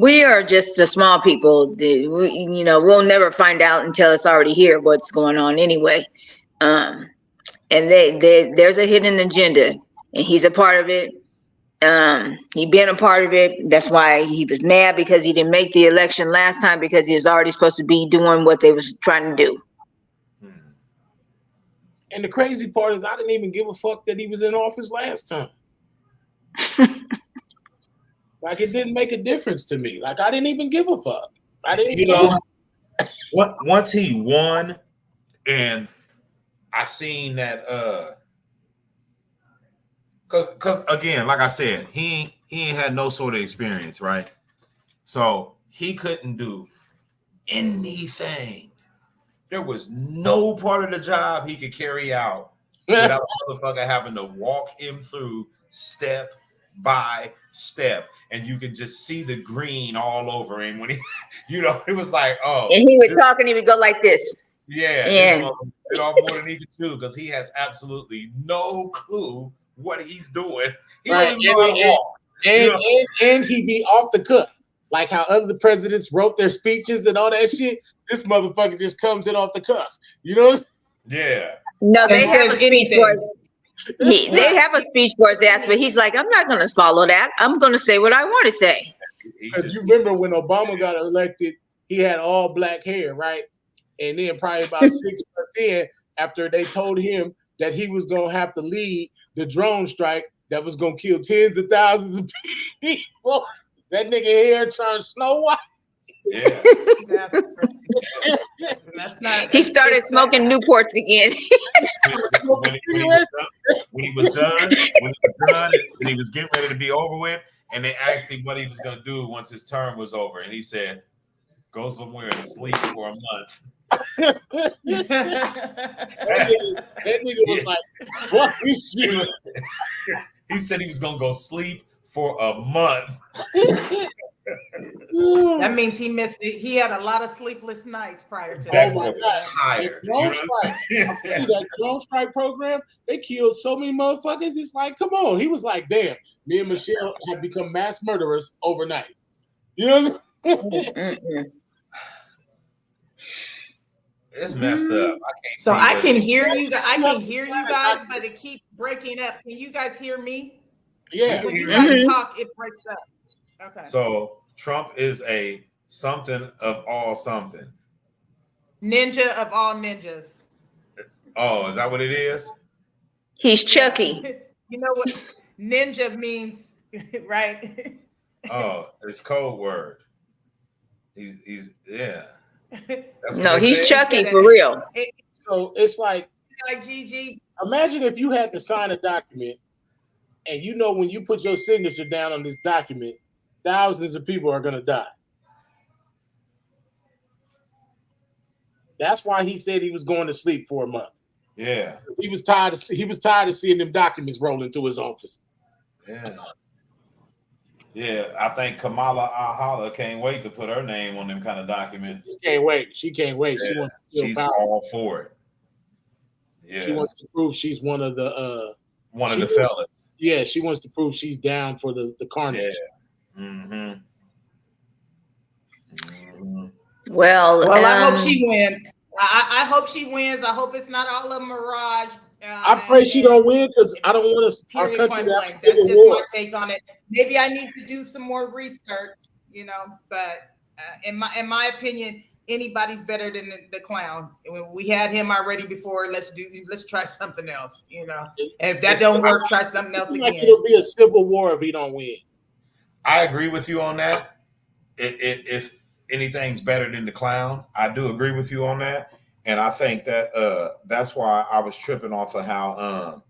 [SPEAKER 5] we are just the small people. We'll never find out until it's already here what's going on anyway. And there's a hidden agenda, and he's a part of it. He been a part of it. That's why he was mad because he didn't make the election last time, because he was already supposed to be doing what they was trying to do.
[SPEAKER 3] And the crazy part is I didn't even give a fuck that he was in office last time. Like, it didn't make a difference to me. Like, I didn't even give a fuck. I didn't.
[SPEAKER 1] Once he won, and I seen that, because again, like I said, he ain't had no sort of experience, right? So he couldn't do anything. There was no part of the job he could carry out without a motherfucker having to walk him through step by step, and you could just see the green all over him when he, it was like, oh,
[SPEAKER 5] And he would talk and he would go like this.
[SPEAKER 1] yeah,
[SPEAKER 5] Yeah.
[SPEAKER 1] this mother bit off more than he could chew because he has absolutely no clue what he's doing. He
[SPEAKER 3] Right.
[SPEAKER 1] don't even know how to walk.
[SPEAKER 3] And he be off the cuff. Like how other presidents wrote their speeches and all that shit. This motherfucker just comes in off the cuff. You know?
[SPEAKER 1] Yeah.
[SPEAKER 5] No, they
[SPEAKER 2] And
[SPEAKER 5] have a
[SPEAKER 2] says
[SPEAKER 5] speech
[SPEAKER 2] anything.
[SPEAKER 5] for they have a speech for his ass, but he's like, I'm not going to follow that. I'm going to say what I want to say.
[SPEAKER 3] Because you remember when Obama got elected, he had all black hair, right? And then probably about 6 months in, after they told him that he was going to have to lead the drone strike that was going to kill tens of thousands of people, that nigga hair turned Snow White.
[SPEAKER 1] Yeah.
[SPEAKER 2] That's not.
[SPEAKER 5] He started smoking Newports again.
[SPEAKER 1] When he was done, and he was getting ready to be over with, and they asked him what he was going to do once his term was over, and he said, "Go somewhere and sleep for a month."
[SPEAKER 3] That nigga was like, "Fuck this shit."
[SPEAKER 1] He said he was going to go sleep for a month.
[SPEAKER 2] That means he missed it. He had a lot of sleepless nights prior to
[SPEAKER 1] That
[SPEAKER 3] Oh my
[SPEAKER 1] boy
[SPEAKER 3] God.
[SPEAKER 1] was tired.
[SPEAKER 3] The drone strike. See that drone strike program, they killed so many motherfuckers. It's like, come on. He was like, damn, me and Michelle have become mass murderers overnight. You know what I'm saying?
[SPEAKER 5] Mm-mm.
[SPEAKER 1] It's messed up. I can't.
[SPEAKER 2] So
[SPEAKER 1] see
[SPEAKER 2] I
[SPEAKER 1] what
[SPEAKER 2] can
[SPEAKER 1] it-
[SPEAKER 2] hear you. I can hear you guys, but it keeps breaking up. Can you guys hear me?
[SPEAKER 3] Yeah.
[SPEAKER 2] When you
[SPEAKER 1] Mhm.
[SPEAKER 2] guys talk, it breaks up. Okay.
[SPEAKER 1] So Trump is a something of all something.
[SPEAKER 2] Ninja of all ninjas.
[SPEAKER 1] Oh, is that what it is?
[SPEAKER 5] He's Chucky.
[SPEAKER 2] You know what ninja means, right?
[SPEAKER 1] Oh, it's code word. He's yeah. That's what
[SPEAKER 5] No,
[SPEAKER 1] they
[SPEAKER 5] he's
[SPEAKER 1] said?
[SPEAKER 5] Chucky for real.
[SPEAKER 3] So it's like,
[SPEAKER 2] Like Gigi.
[SPEAKER 3] imagine if you had to sign a document and you know when you put your signature down on this document, thousands of people are going to die. That's why he said he was going to sleep for a month.
[SPEAKER 1] Yeah,
[SPEAKER 3] He was tired of seeing them documents roll into his office.
[SPEAKER 1] yeah, yeah. I think Kamala Ahala can't wait to put her name on them kind of documents.
[SPEAKER 3] She can't wait. She can't wait. She
[SPEAKER 1] Yeah,
[SPEAKER 3] wants to feel
[SPEAKER 1] she's
[SPEAKER 3] power.
[SPEAKER 1] all for it. Yeah,
[SPEAKER 3] She wants to prove she's one of the
[SPEAKER 1] one of
[SPEAKER 3] she
[SPEAKER 1] the
[SPEAKER 3] wants-
[SPEAKER 1] fellas.
[SPEAKER 3] yeah, she wants to prove she's down for the carnage.
[SPEAKER 1] Yeah. Mm-hmm. Mm-hmm.
[SPEAKER 5] Well,
[SPEAKER 2] Well, I hope she wins. I hope she wins. I hope it's not all a mirage.
[SPEAKER 3] I pray she don't win because I don't want our
[SPEAKER 2] Period,
[SPEAKER 3] country
[SPEAKER 2] point
[SPEAKER 3] to have
[SPEAKER 2] blank.
[SPEAKER 3] a
[SPEAKER 2] That's
[SPEAKER 3] civil
[SPEAKER 2] just
[SPEAKER 3] war.
[SPEAKER 2] my take on it. Maybe I need to do some more research, but in my opinion, anybody's better than the clown. We had him already before. Let's try something else. And if that don't work, try something else
[SPEAKER 3] Like
[SPEAKER 2] again.
[SPEAKER 3] it'll be a civil war if he don't win.
[SPEAKER 1] I agree with you on that. If anything's better than the clown, I do agree with you on that. And I think that that's why I was tripping off of how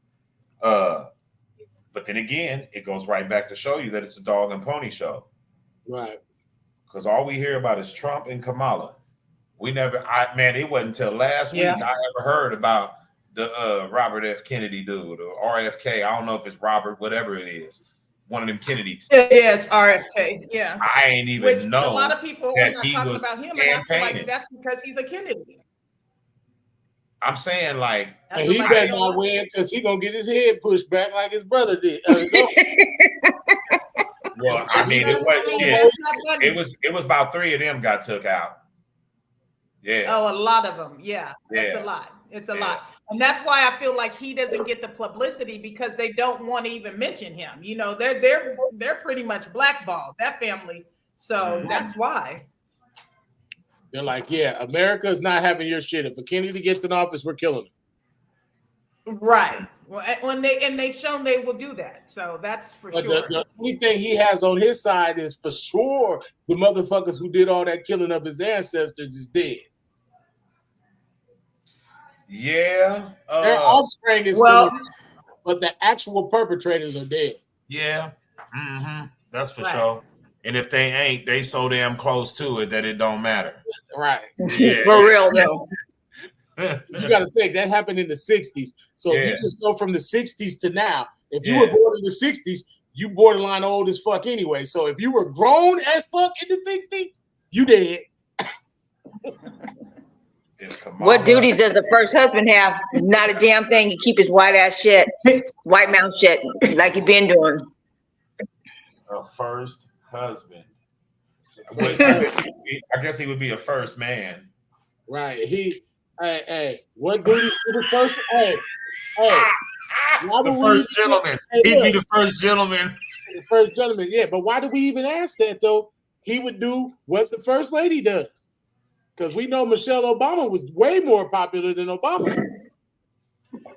[SPEAKER 1] but then again, it goes right back to show you that it's a dog and pony show.
[SPEAKER 3] Right.
[SPEAKER 1] Because all we hear about is Trump and Kamala. We never it wasn't until last week
[SPEAKER 2] Yeah.
[SPEAKER 1] I ever heard about the Robert F. Kennedy dude or RFK. I don't know if it's Robert, whatever it is. One of them Kennedys.
[SPEAKER 2] Yeah, it's RFK. Yeah.
[SPEAKER 1] I ain't even
[SPEAKER 2] Which
[SPEAKER 1] know
[SPEAKER 2] a lot of people
[SPEAKER 1] that
[SPEAKER 2] are not
[SPEAKER 1] he
[SPEAKER 2] talking
[SPEAKER 1] was
[SPEAKER 2] about him, and I feel
[SPEAKER 1] campaigning.
[SPEAKER 2] like that's because he's a Kennedy.
[SPEAKER 1] I'm saying like
[SPEAKER 2] I
[SPEAKER 3] And
[SPEAKER 2] feel
[SPEAKER 3] he
[SPEAKER 2] like
[SPEAKER 3] better
[SPEAKER 2] they
[SPEAKER 3] not
[SPEAKER 2] don't-
[SPEAKER 3] win because he gonna get his head pushed back like his brother did.
[SPEAKER 1] well, I mean it was
[SPEAKER 2] That's not funny.
[SPEAKER 1] it was about 3 of them got took out. Yeah.
[SPEAKER 2] Oh, a lot of them. Yeah, that's
[SPEAKER 1] Yeah.
[SPEAKER 2] a lot. It's a
[SPEAKER 1] Yeah.
[SPEAKER 2] lot. And that's why I feel like he doesn't get the publicity because they don't want to even mention him. They're pretty much blackballed, that family. So that's why.
[SPEAKER 3] They're like, yeah, America is not having your shit. If a Kennedy gets in office, we're killing him.
[SPEAKER 2] Right. Well, they've shown they will do that. So that's for
[SPEAKER 3] But
[SPEAKER 2] sure.
[SPEAKER 3] the only thing he has on his side is for sure the motherfuckers who did all that killing of his ancestors is dead.
[SPEAKER 1] Yeah.
[SPEAKER 3] Their offspring is
[SPEAKER 2] well,
[SPEAKER 3] still, but the actual perpetrators are dead.
[SPEAKER 1] Yeah. Mm-hmm. That's for
[SPEAKER 2] Right.
[SPEAKER 1] sure. And if they ain't, they so damn close to it that it don't matter.
[SPEAKER 3] Right.
[SPEAKER 1] Yeah.
[SPEAKER 5] For real though.
[SPEAKER 3] You got to think that happened in the 60s. So if
[SPEAKER 1] Yeah.
[SPEAKER 3] you just go from the 60s to now, if you
[SPEAKER 1] Yeah.
[SPEAKER 3] were born in the 60s, you borderline old as fuck anyway. So if you were grown as fuck in the 60s, you dead.
[SPEAKER 5] What duties does the first husband have? Not a damn thing. He keep his white ass shut, white mouth shut, like he been doing.
[SPEAKER 1] A first husband. I guess he would be a first man.
[SPEAKER 3] Right. Hey, what duties do the first? Hey,
[SPEAKER 1] the first gentleman. He'd be the first gentleman.
[SPEAKER 3] The first gentleman, yeah. But why do we even ask that though? He would do what the first lady does. Because we know Michelle Obama was way more popular than Obama.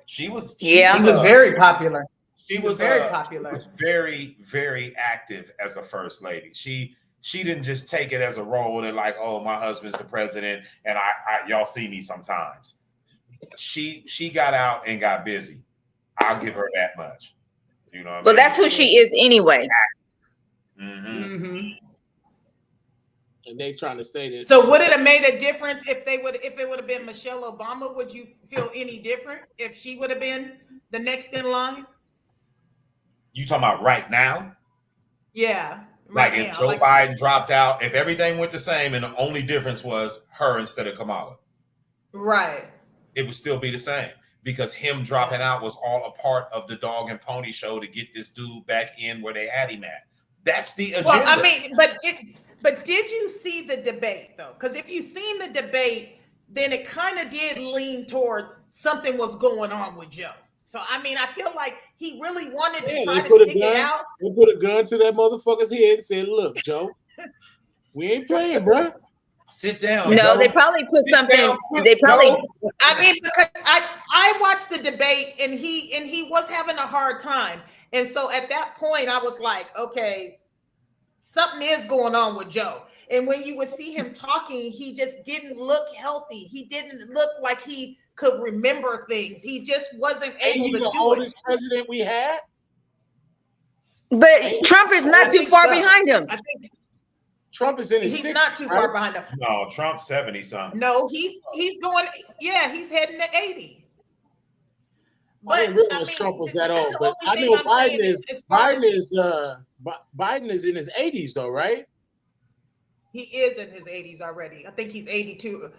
[SPEAKER 1] She was
[SPEAKER 2] very popular.
[SPEAKER 1] She was
[SPEAKER 2] very popular.
[SPEAKER 1] She was very, very active as a first lady. She didn't just take it as a role and like, oh, my husband's the president, and I y'all see me sometimes. She got out and got busy. I'll give her that much. You know what I mean?
[SPEAKER 5] Well, that's who she is anyway.
[SPEAKER 3] And they trying to say this.
[SPEAKER 2] So would it have made a difference if it would have been Michelle Obama? Would you feel any different if she would have been the next in line?
[SPEAKER 1] You talking about right now?
[SPEAKER 2] Yeah.
[SPEAKER 1] Like if Joe Biden dropped out, if everything went the same and the only difference was her instead of Kamala.
[SPEAKER 2] Right.
[SPEAKER 1] It would still be the same because him dropping out was all a part of the dog and pony show to get this dude back in where they had him at. That's the agenda.
[SPEAKER 2] Well, I mean, but did you see the debate though? Because if you seen the debate, then it kind of did lean towards something was going on with Joe. So I mean, I feel like he really wanted to try to stick it out.
[SPEAKER 3] They put a gun to that motherfucker's head and said, "Look, Joe, we ain't playing, bro.
[SPEAKER 1] Sit down."
[SPEAKER 5] No,
[SPEAKER 1] Joe.
[SPEAKER 5] they probably put something. They probably.
[SPEAKER 2] I mean, because I watched the debate and he was having a hard time, and so at that point I was like, okay, something is going on with Joe. And when you would see him talking, he just didn't look healthy. He didn't look like he could remember things. He just wasn't able to do it.
[SPEAKER 3] The oldest president we had.
[SPEAKER 5] But Trump is not too far behind him.
[SPEAKER 2] I think
[SPEAKER 3] Trump is in his 60s.
[SPEAKER 2] He's not too far behind him.
[SPEAKER 1] No, Trump's 70 something.
[SPEAKER 2] No, he's going. Yeah, he's heading to 80.
[SPEAKER 3] I didn't realize Trump was that old, but I know Biden is in his 80s though, right?
[SPEAKER 2] He is in his 80s already. I think he's 82.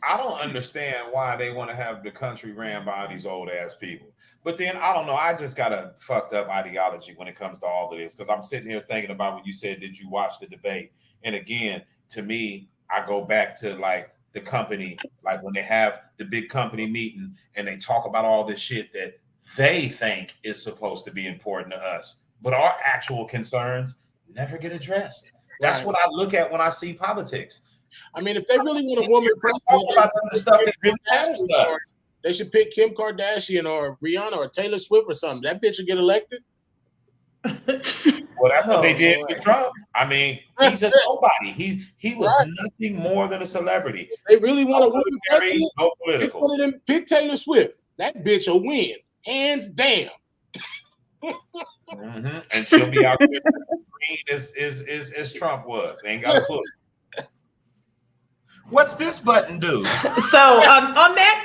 [SPEAKER 1] I don't understand why they want to have the country ran by these old ass people. But then I don't know. I just got a fucked up ideology when it comes to all of this because I'm sitting here thinking about when you said, "Did you watch the debate?" And again, to me, I go back to like the company, like when they have the big company meeting and they talk about all this shit that they think is supposed to be important to us, but our actual concerns never get addressed. That's what I look at when I see politics.
[SPEAKER 3] I mean, if they really want a woman president,
[SPEAKER 1] about the stuff that really matters to us.
[SPEAKER 3] They should pick Kim Kardashian or Rihanna or Taylor Swift or something. That bitch will get elected.
[SPEAKER 1] Well, that's what they did with Trump. I mean, he's a nobody. He was nothing more than a celebrity.
[SPEAKER 3] If they really want a woman president,
[SPEAKER 1] no political.
[SPEAKER 3] Pick Taylor Swift. That bitch will win, hands down.
[SPEAKER 1] And she'll be out there green as Trump was. Ain't got a clue. What's this button do?
[SPEAKER 2] So on that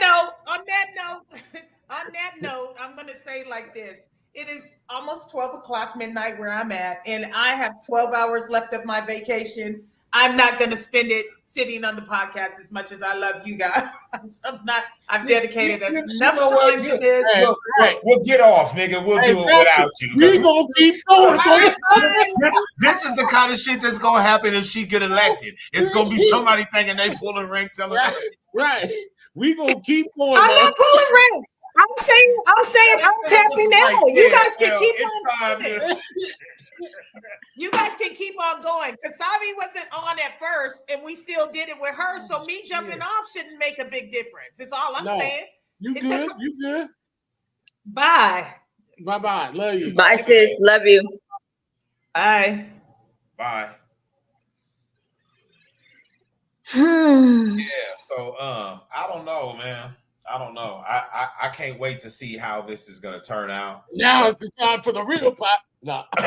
[SPEAKER 2] note, I'm going to say like this. It is almost 12 o'clock midnight where I'm at, and I have 12 hours left of my vacation. I'm not going to spend it sitting on the podcast as much as I love you guys. I've dedicated enough time to this.
[SPEAKER 1] We'll get off, nigga. We'll do it without you.
[SPEAKER 3] We gonna keep going.
[SPEAKER 1] This is the kind of shit that's gonna happen if she get elected. It's gonna be somebody thinking they pulling rank.
[SPEAKER 3] Right. We gonna keep going.
[SPEAKER 2] I'm not pulling rank. I'm saying I'm tapping out. You guys can keep on going. You guys can keep on going. Kasabi wasn't on at first, and we still did it with her. So me jumping off shouldn't make a big difference. It's all I'm saying.
[SPEAKER 3] You good? You good?
[SPEAKER 2] Bye.
[SPEAKER 3] Bye. Love you.
[SPEAKER 5] Bye, sis. Love you.
[SPEAKER 2] Bye.
[SPEAKER 1] Bye.
[SPEAKER 5] Yeah.
[SPEAKER 1] So I don't know, man. I don't know. I can't wait to see how this is gonna turn out.
[SPEAKER 3] Now it's the time for the real pop. No.
[SPEAKER 1] I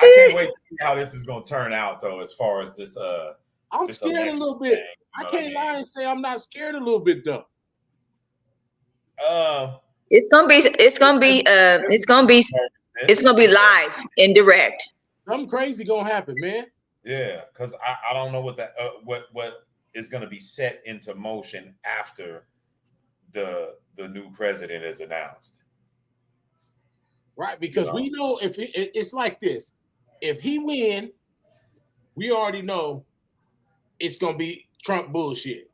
[SPEAKER 1] can't wait to see how this is gonna turn out, though. As far as this,
[SPEAKER 3] I'm scared a little bit. I can't lie and say I'm not scared a little bit, though.
[SPEAKER 5] It's gonna be live and direct.
[SPEAKER 3] Something crazy gonna happen, man.
[SPEAKER 1] Yeah, because I don't know what that what is going to be set into motion after the new president is announced.
[SPEAKER 3] Right, because we know if it's like this, if he win, we already know it's gonna be Trump bullshit.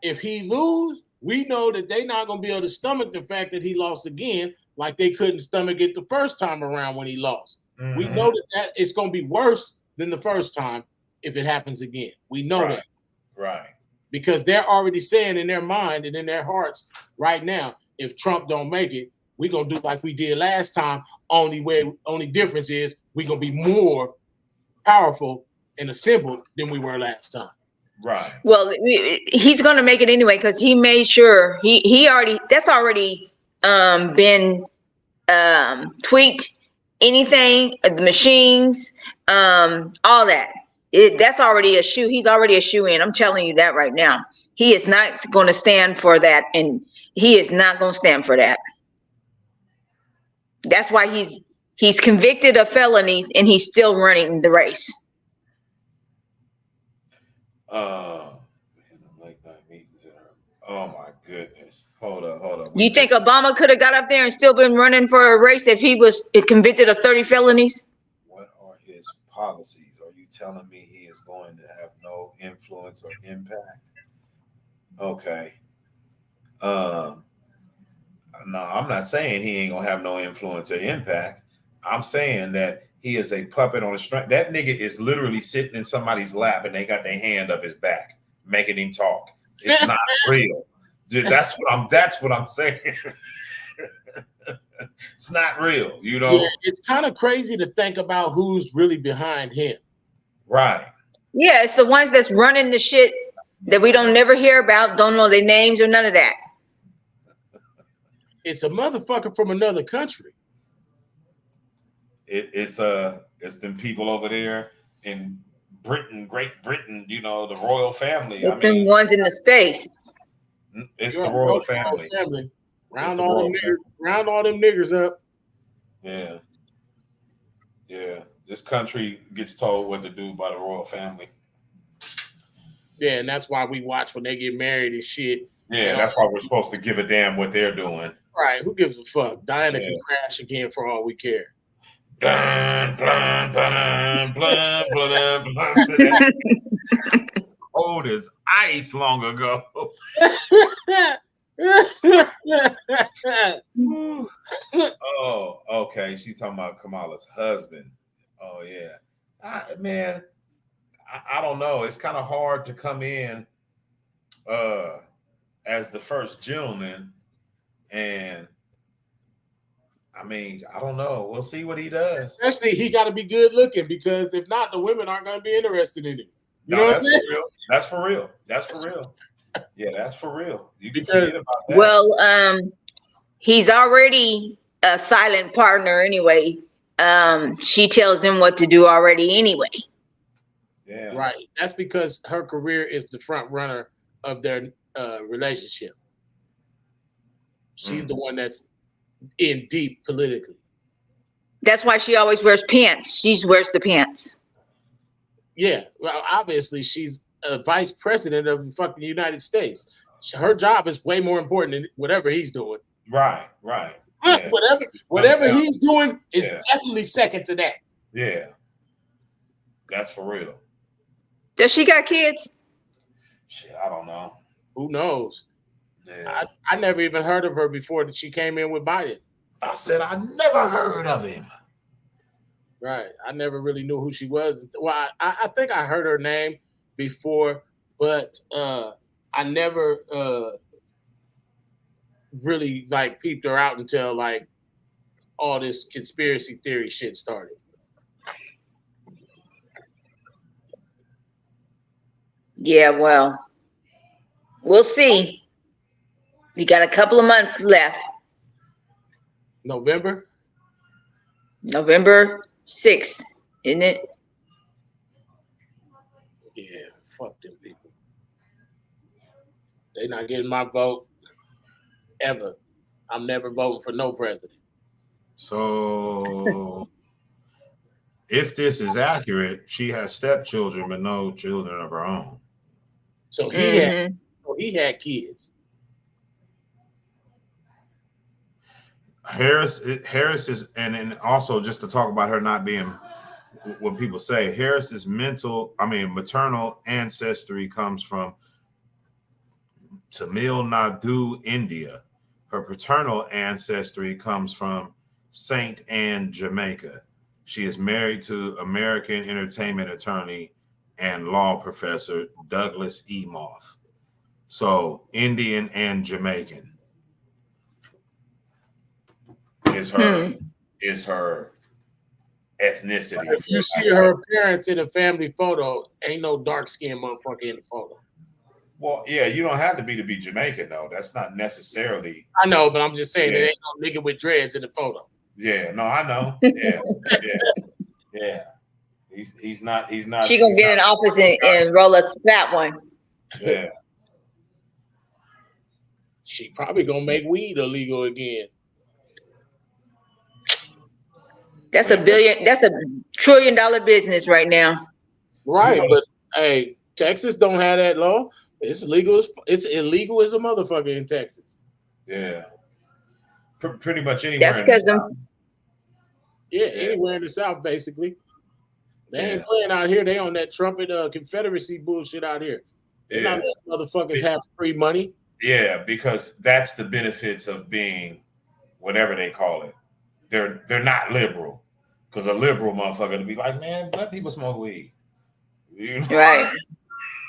[SPEAKER 3] If he lose, we know that they're not gonna be able to stomach the fact that he lost again, like they couldn't stomach it the first time around when he lost.
[SPEAKER 1] Mm-hmm.
[SPEAKER 3] We know that it's gonna be worse than the first time if it happens again. We know that.
[SPEAKER 1] Right.
[SPEAKER 3] Because they're already saying in their mind and in their hearts right now, if Trump don't make it, we're gonna do like we did last time. Only difference is we're gonna be more powerful and assembled than we were last time.
[SPEAKER 1] Right.
[SPEAKER 5] Well, he's going to make it anyway because he made sure that's already been tweaked. Anything, the machines, all that. That's already a shoe. He's already a shoe in. I'm telling you that right now. He is not going to stand for that, and he is not going to stand for that. That's why he's convicted of felonies and he's still running the race.
[SPEAKER 1] Oh my goodness. Hold up.
[SPEAKER 5] You think Obama could have got up there and still been running for a race if he was convicted of 30 felonies?
[SPEAKER 1] What are his policies? Are you telling me he is going to have no influence or impact? Okay. No, I'm not saying he ain't gonna have no influence or impact. I'm saying that he is a puppet on a string. That nigga is literally sitting in somebody's lap and they got their hand up his back, making him talk. It's not real. Dude, that's what I'm saying. It's not real, you know.
[SPEAKER 3] Yeah, it's kind of crazy to think about who's really behind him.
[SPEAKER 1] Right.
[SPEAKER 5] Yeah, it's the ones that's running the shit that we don't never hear about, don't know their names or none of that.
[SPEAKER 3] It's a motherfucker from another country.
[SPEAKER 1] It's them people over there in Britain, Great Britain, you know, the royal family.
[SPEAKER 5] It's them ones in the space.
[SPEAKER 1] It's the royal family.
[SPEAKER 3] Round all them niggers up.
[SPEAKER 1] Yeah. Yeah. This country gets told what to do by the royal family.
[SPEAKER 3] Yeah, and that's why we watch when they get married and shit.
[SPEAKER 1] Yeah, and that's why we're supposed to give a damn what they're doing.
[SPEAKER 3] Right. Who gives a fuck? Diana can crash again for all we care.
[SPEAKER 1] Dun, blun, blun, blun, blun, blun. Old as ice long ago. Oh, okay. She's talking about Kamala's husband. Oh, yeah. Man, I don't know. It's kind of hard to come in as the first gentleman. And I mean, I don't know. We'll see what he does.
[SPEAKER 3] Especially he got to be good looking because if not, the women aren't going to be interested in him. You know what I'm saying?
[SPEAKER 1] That's for real. Yeah, that's for real. You can forget about that.
[SPEAKER 5] Well, he's already a silent partner anyway. She tells him what to do already anyway.
[SPEAKER 1] Yeah.
[SPEAKER 3] Right. That's because her career is the front runner of their relationship. She's the one that's in deep politically.
[SPEAKER 5] That's why she always wears pants. She wears the pants.
[SPEAKER 3] Yeah. Well, obviously, she's a vice president of the fucking United States. Her job is way more important than whatever he's doing.
[SPEAKER 1] Right. Yeah.
[SPEAKER 3] Whatever he's doing is definitely second to that.
[SPEAKER 1] Yeah. That's for real.
[SPEAKER 5] Does she got kids?
[SPEAKER 1] Shit, I don't know.
[SPEAKER 3] Who knows?
[SPEAKER 1] Yeah.
[SPEAKER 3] I never even heard of her before that she came in with Biden.
[SPEAKER 1] I said I never heard of him.
[SPEAKER 3] Right. I never really knew who she was. Well, I think I heard her name before, but I never really like peeped her out until like all this conspiracy theory shit started.
[SPEAKER 5] Yeah, well, we'll see. We got a couple of months left.
[SPEAKER 3] November
[SPEAKER 5] 6th, isn't it?
[SPEAKER 3] Yeah, fuck them people. They not getting my vote ever. I'm never voting for no president.
[SPEAKER 1] So, if this is accurate, she has stepchildren but no children of her own.
[SPEAKER 3] So
[SPEAKER 5] Mhm.
[SPEAKER 3] he had kids.
[SPEAKER 1] Harris is, and also just to talk about her not being what people say, Harris's maternal ancestry comes from Tamil Nadu, India. Her paternal ancestry comes from Saint Anne, Jamaica. She is married to American entertainment attorney and law professor Douglas E. Moth. So Indian and Jamaican is her ethnicity.
[SPEAKER 3] If you see her parents in a family photo, ain't no dark skinned motherfucker in the photo.
[SPEAKER 1] Well, yeah, you don't have to be Jamaican though. That's not necessarily.
[SPEAKER 3] I know, but I'm just saying
[SPEAKER 1] Yeah.
[SPEAKER 3] there ain't no nigga with dreads in the photo.
[SPEAKER 1] Yeah, no, I know. Yeah. He's not.
[SPEAKER 5] She gonna get in office and roll a fat one.
[SPEAKER 1] Yeah.
[SPEAKER 3] She probably gonna make weed illegal again.
[SPEAKER 5] That's a $1 trillion business right now.
[SPEAKER 3] Right, but hey, Texas don't have that law. It's illegal. It's illegal as a motherfucker in Texas.
[SPEAKER 1] Yeah. Pretty much anywhere.
[SPEAKER 5] That's because them.
[SPEAKER 3] Yeah, anywhere in the South, basically. They ain't
[SPEAKER 1] Yeah.
[SPEAKER 3] playing out here. They on that trumpet Confederacy bullshit out here. They're not letting motherfuckers have free money.
[SPEAKER 1] Yeah, because that's the benefits of being whatever they call it. They're not liberal. Because a liberal motherfucker to be like, man, let people smoke weed. You know?
[SPEAKER 5] Right.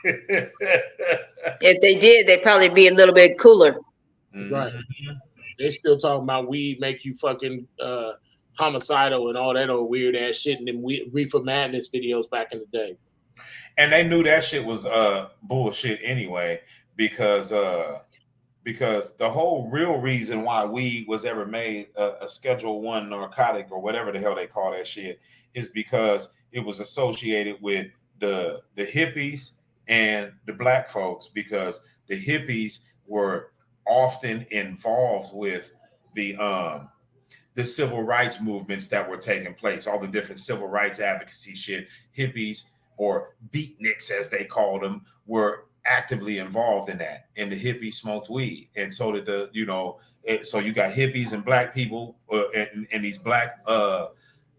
[SPEAKER 5] If they did, they'd probably be a little bit cooler.
[SPEAKER 3] Right. They still talking about weed make you fucking homicidal and all that old weird ass shit and them reefer madness videos back in the day.
[SPEAKER 1] And they knew that shit was bullshit anyway, because the whole real reason why weed was ever made a Schedule I narcotic or whatever the hell they call that shit is because it was associated with the hippies and the black folks, because the hippies were often involved with the civil rights movements that were taking place, all the different civil rights advocacy shit. Hippies, or beatniks as they called them, were actively involved in that, and the hippies smoked weed, and so did so you got hippies and black people and these black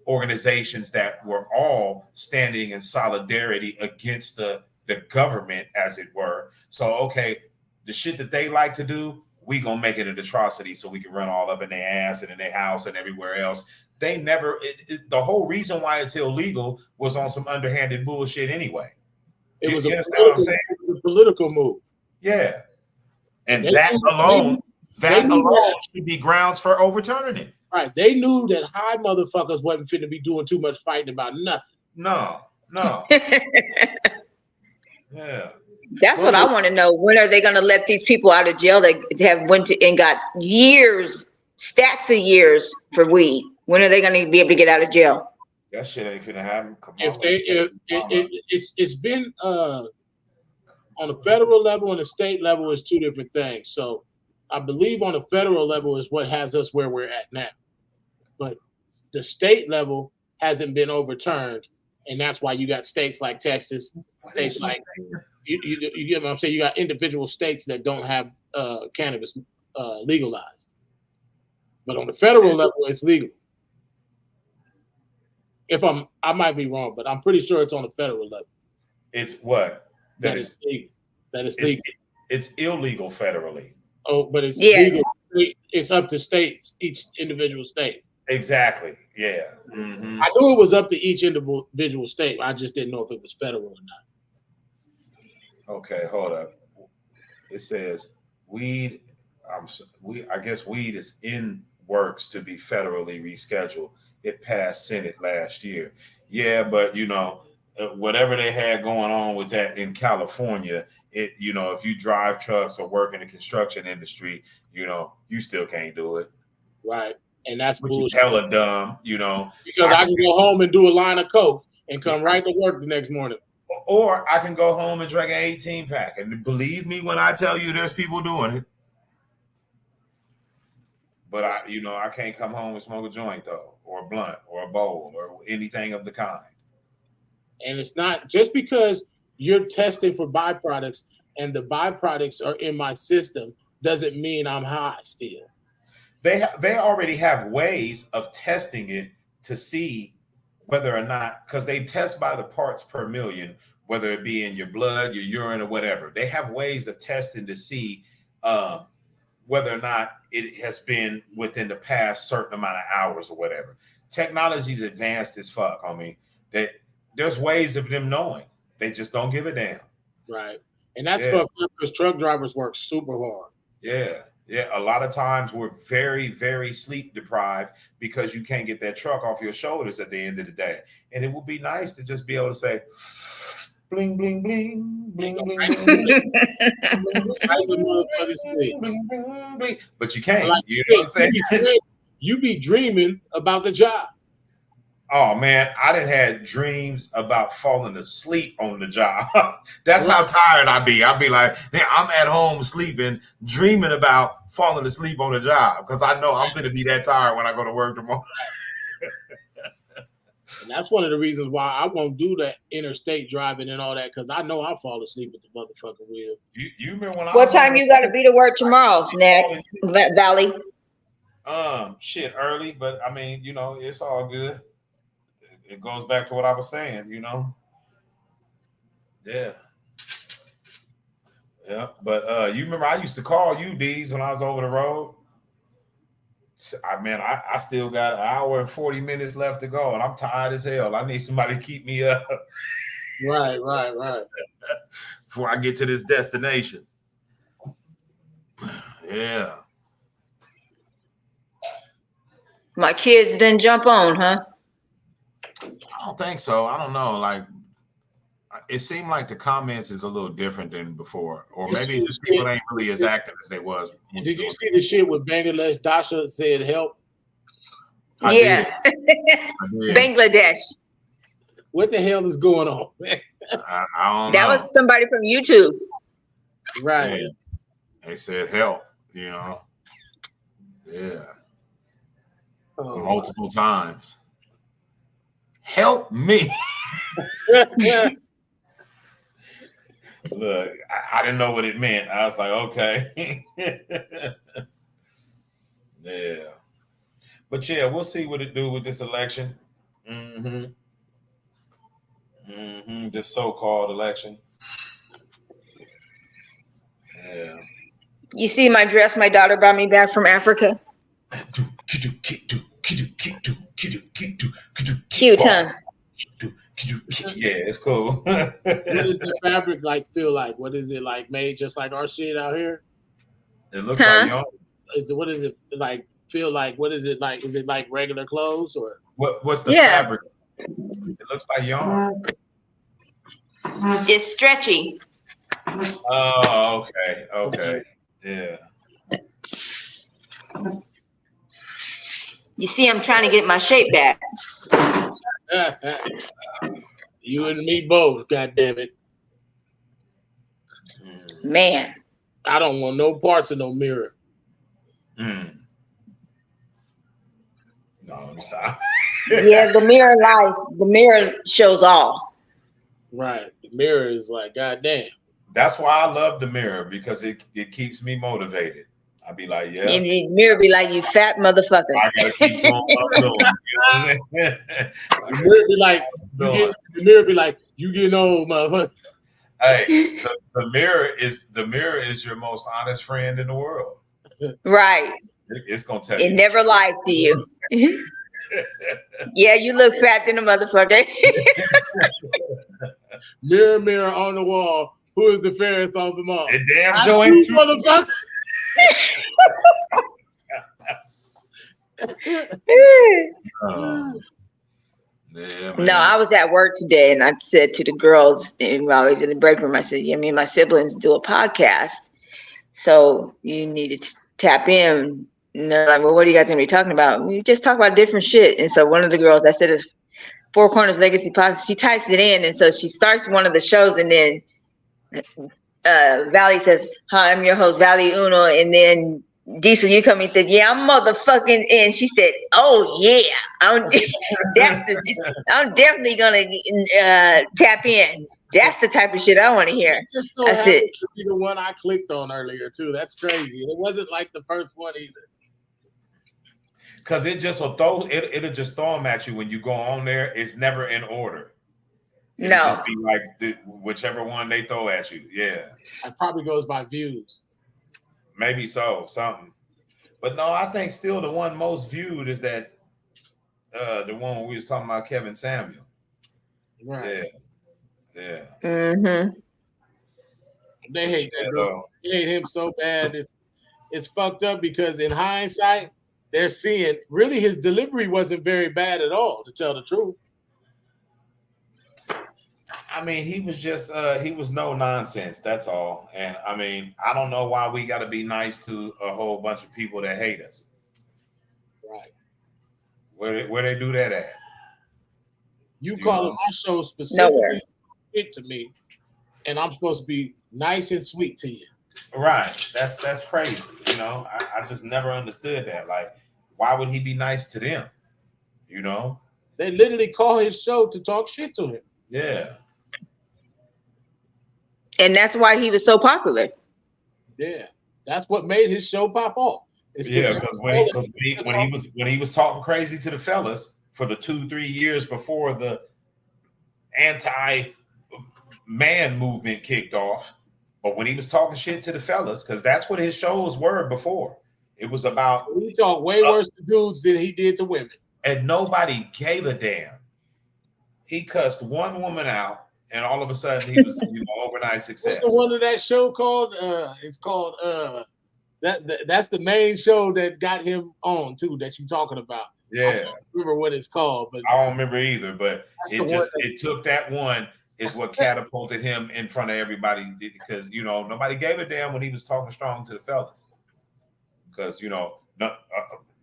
[SPEAKER 1] organizations that were all standing in solidarity against the government, as it were. So okay, the shit that they like to do, we gonna make it an atrocity so we can run all up in their ass and in their house and everywhere else. They never, the whole reason why it's illegal was on some underhanded bullshit anyway.
[SPEAKER 3] It was
[SPEAKER 1] a
[SPEAKER 3] political move.
[SPEAKER 1] Yeah. And that alone should be grounds for overturning it.
[SPEAKER 3] Right. They knew that high motherfuckers wasn't fit to be doing too much fighting about nothing.
[SPEAKER 1] No. Yeah.
[SPEAKER 5] That's what I want to know. When are they going to let these people out of jail that have went to and got years, stacks of years for weed? When are they going to be able to get out of jail?
[SPEAKER 1] That shit ain't finna happen.
[SPEAKER 3] It's been on the federal level and the state level is two different things. So I believe on the federal level is what has us where we're at now. But the state level hasn't been overturned. And that's why you got states like Texas, states like you get what I'm saying. You got individual states that don't have cannabis legalized, but on the federal level, it's legal. I might be wrong, but I'm pretty sure it's on the federal level.
[SPEAKER 1] It's what?
[SPEAKER 3] That is legal. That is legal.
[SPEAKER 1] It's illegal federally.
[SPEAKER 3] Oh, but it's legal. It's up to states, each individual state.
[SPEAKER 1] Exactly. Yeah. Mm-hmm.
[SPEAKER 3] I knew it was up to each individual state. I just didn't know if it was federal or not.
[SPEAKER 1] Okay, hold up. It says weed. I guess weed is in works to be federally rescheduled. It passed Senate last year. Yeah, but whatever they had going on with that in California, if you drive trucks or work in the construction industry, you still can't do it.
[SPEAKER 3] Right. And that's
[SPEAKER 1] which
[SPEAKER 3] bullshit.
[SPEAKER 1] Is hella dumb,
[SPEAKER 3] Because I can go home and do a line of coke and come right to work the next morning.
[SPEAKER 1] Or I can go home and drink an 18-pack. And believe me when I tell you there's people doing it. but I can't come home and smoke a joint though, or a blunt, or a bowl, or anything of the kind.
[SPEAKER 3] And it's not just because you're testing for byproducts and the byproducts are in my system doesn't mean I'm high still.
[SPEAKER 1] They already have ways of testing it to see whether or not, because they test by the parts per million, whether it be in your blood, your urine, or whatever. They have ways of testing to see whether or not it has been within the past certain amount of hours or whatever. Technology's advanced as fuck. I mean, there's ways of them knowing. They just don't give a damn.
[SPEAKER 3] Right. And that's fucked up because truck drivers work super hard.
[SPEAKER 1] Yeah. Yeah. A lot of times we're very, very sleep deprived because you can't get that truck off your shoulders at the end of the day. And it would be nice to just be able to say, bling, bling, bling, bling, bling, bling, bling, bling. But you can't.
[SPEAKER 3] Like,
[SPEAKER 1] you know what I'm saying?
[SPEAKER 3] You be dreaming about the job.
[SPEAKER 1] Oh man, I done had dreams about falling asleep on the job. That's how tired I be. I'll be like, man, I'm at home sleeping, dreaming about falling asleep on the job because I know I'm gonna be that tired when I go to work tomorrow.
[SPEAKER 3] And that's one of the reasons why I won't do that interstate driving and all that because I know I'll fall asleep at the motherfucking wheel.
[SPEAKER 1] You remember when
[SPEAKER 5] What time you got to be to work tomorrow, Snack Valley?
[SPEAKER 1] Shit, early, but I mean, it's all good. It goes back to what I was saying, Yeah. Yeah. But you remember I used to call you, D's, when I was over the road. I still got an hour and 40 minutes left to go, and I'm tired as hell. I need somebody to keep me up.
[SPEAKER 3] Right.
[SPEAKER 1] Before I get to this destination. Yeah.
[SPEAKER 5] My kids didn't jump on, huh?
[SPEAKER 1] I don't think so. I don't know. Like, it seemed like the comments is a little different than before, or maybe the people ain't really as active as they was.
[SPEAKER 3] Did you see the shit with Bangladesh? Dasha said help.
[SPEAKER 1] I
[SPEAKER 5] did. Bangladesh.
[SPEAKER 3] What the hell is going on, man?
[SPEAKER 1] I don't know.
[SPEAKER 5] That was somebody from YouTube.
[SPEAKER 3] Right.
[SPEAKER 1] Yeah. They said help, Yeah. Multiple times. Help me. Look, I didn't know what it meant. I was like, okay. Yeah. But yeah, we'll see what it do with this election. This so-called election. Yeah.
[SPEAKER 5] You see my dress my daughter brought me back from Africa? Cute, huh?
[SPEAKER 1] Yeah, it's cool.
[SPEAKER 3] What does the fabric feel like? What is it made just like our shit out here?
[SPEAKER 1] It looks like yarn.
[SPEAKER 3] What is it feel like? What is it like? Is it like regular clothes or
[SPEAKER 1] what's the fabric? It looks like yarn.
[SPEAKER 5] It's stretchy.
[SPEAKER 1] Oh, okay. Yeah.
[SPEAKER 5] You see, I'm trying to get my shape back.
[SPEAKER 3] You and me both, goddamn it.
[SPEAKER 5] Man.
[SPEAKER 3] I don't want no parts of no mirror.
[SPEAKER 1] No, let me stop.
[SPEAKER 5] Yeah, the mirror lies. The mirror shows all.
[SPEAKER 3] Right. The mirror is like, goddamn.
[SPEAKER 1] That's why I love the mirror, because it keeps me motivated. I'd be like, yeah.
[SPEAKER 5] And the mirror be like, you fat motherfucker.
[SPEAKER 1] I gotta keep going up doing.
[SPEAKER 3] The mirror be like, you getting old, motherfucker.
[SPEAKER 1] Hey, the mirror is your most honest friend in the world.
[SPEAKER 5] Right.
[SPEAKER 1] It's gonna tell you.
[SPEAKER 5] It never lies to you. Yeah, you look fat than a motherfucker.
[SPEAKER 3] Mirror, mirror on the wall, who is the fairest of them all?
[SPEAKER 1] And damn sure ain't you,
[SPEAKER 3] motherfucker.
[SPEAKER 1] Yeah,
[SPEAKER 5] no, I was at work today and I said to the girls, and while I was in the break room, I said, yeah, me and my siblings do a podcast. So you need to tap in. And they're like, well, what are you guys going to be talking about? We just talk about different shit. And so one of the girls, I said, it's Four Corners Legacy Podcast. She types it in. And so she starts one of the shows, and then Valley says, hi, I'm your host, Valley Uno. And then Diesel, you come and said, "Yeah, I'm motherfucking," and she said, "Oh yeah, I'm I'm definitely gonna tap in." That's the type of shit I want to hear.
[SPEAKER 3] It just so
[SPEAKER 5] That's
[SPEAKER 3] happens
[SPEAKER 5] it.
[SPEAKER 3] to be the one I clicked on earlier too. That's crazy. It wasn't like the first one either.
[SPEAKER 1] Because it'll just throw them at you when you go on there. It's never in order. It'll
[SPEAKER 5] No.
[SPEAKER 1] just be like whichever one they throw at you. Yeah.
[SPEAKER 3] It probably goes by views.
[SPEAKER 1] Maybe so, something. But no, I think still the one most viewed is that the one we was talking about, Kevin Samuel.
[SPEAKER 3] Right.
[SPEAKER 1] Yeah.
[SPEAKER 5] Mm-hmm.
[SPEAKER 3] They hate that bro. They hate him so bad. It's fucked up because in hindsight, they're seeing really his delivery wasn't very bad at all, to tell the truth.
[SPEAKER 1] I mean, he was just he was no nonsense. That's all. And I mean, I don't know why we got to be nice to a whole bunch of people that hate us.
[SPEAKER 3] Right.
[SPEAKER 1] Where they do that at?
[SPEAKER 3] You calling my show specifically it to me, and I'm supposed to be nice and sweet to you.
[SPEAKER 1] Right. That's crazy. You know, I just never understood that. Like, why would he be nice to them? You know?
[SPEAKER 3] They literally call his show to talk shit to him.
[SPEAKER 1] Yeah.
[SPEAKER 5] And that's why he was so popular.
[SPEAKER 3] Yeah. That's what made his show pop off.
[SPEAKER 1] Yeah, because when he was talking crazy to the fellas for the 2-3 years before the anti-man movement kicked off, but when he was talking shit to the fellas, because that's what his shows were before. It was about
[SPEAKER 3] he talked way worse to dudes than he did to women.
[SPEAKER 1] And nobody gave a damn. He cussed one woman out, and all of a sudden he was overnight success.
[SPEAKER 3] What's the one of that show called? It's called that's the main show that got him on too, that you're talking about.
[SPEAKER 1] Yeah.
[SPEAKER 3] I don't remember what it's called, but
[SPEAKER 1] I don't remember either, but it took that one is what catapulted him in front of everybody, because nobody gave a damn when he was talking strong to the fellas, because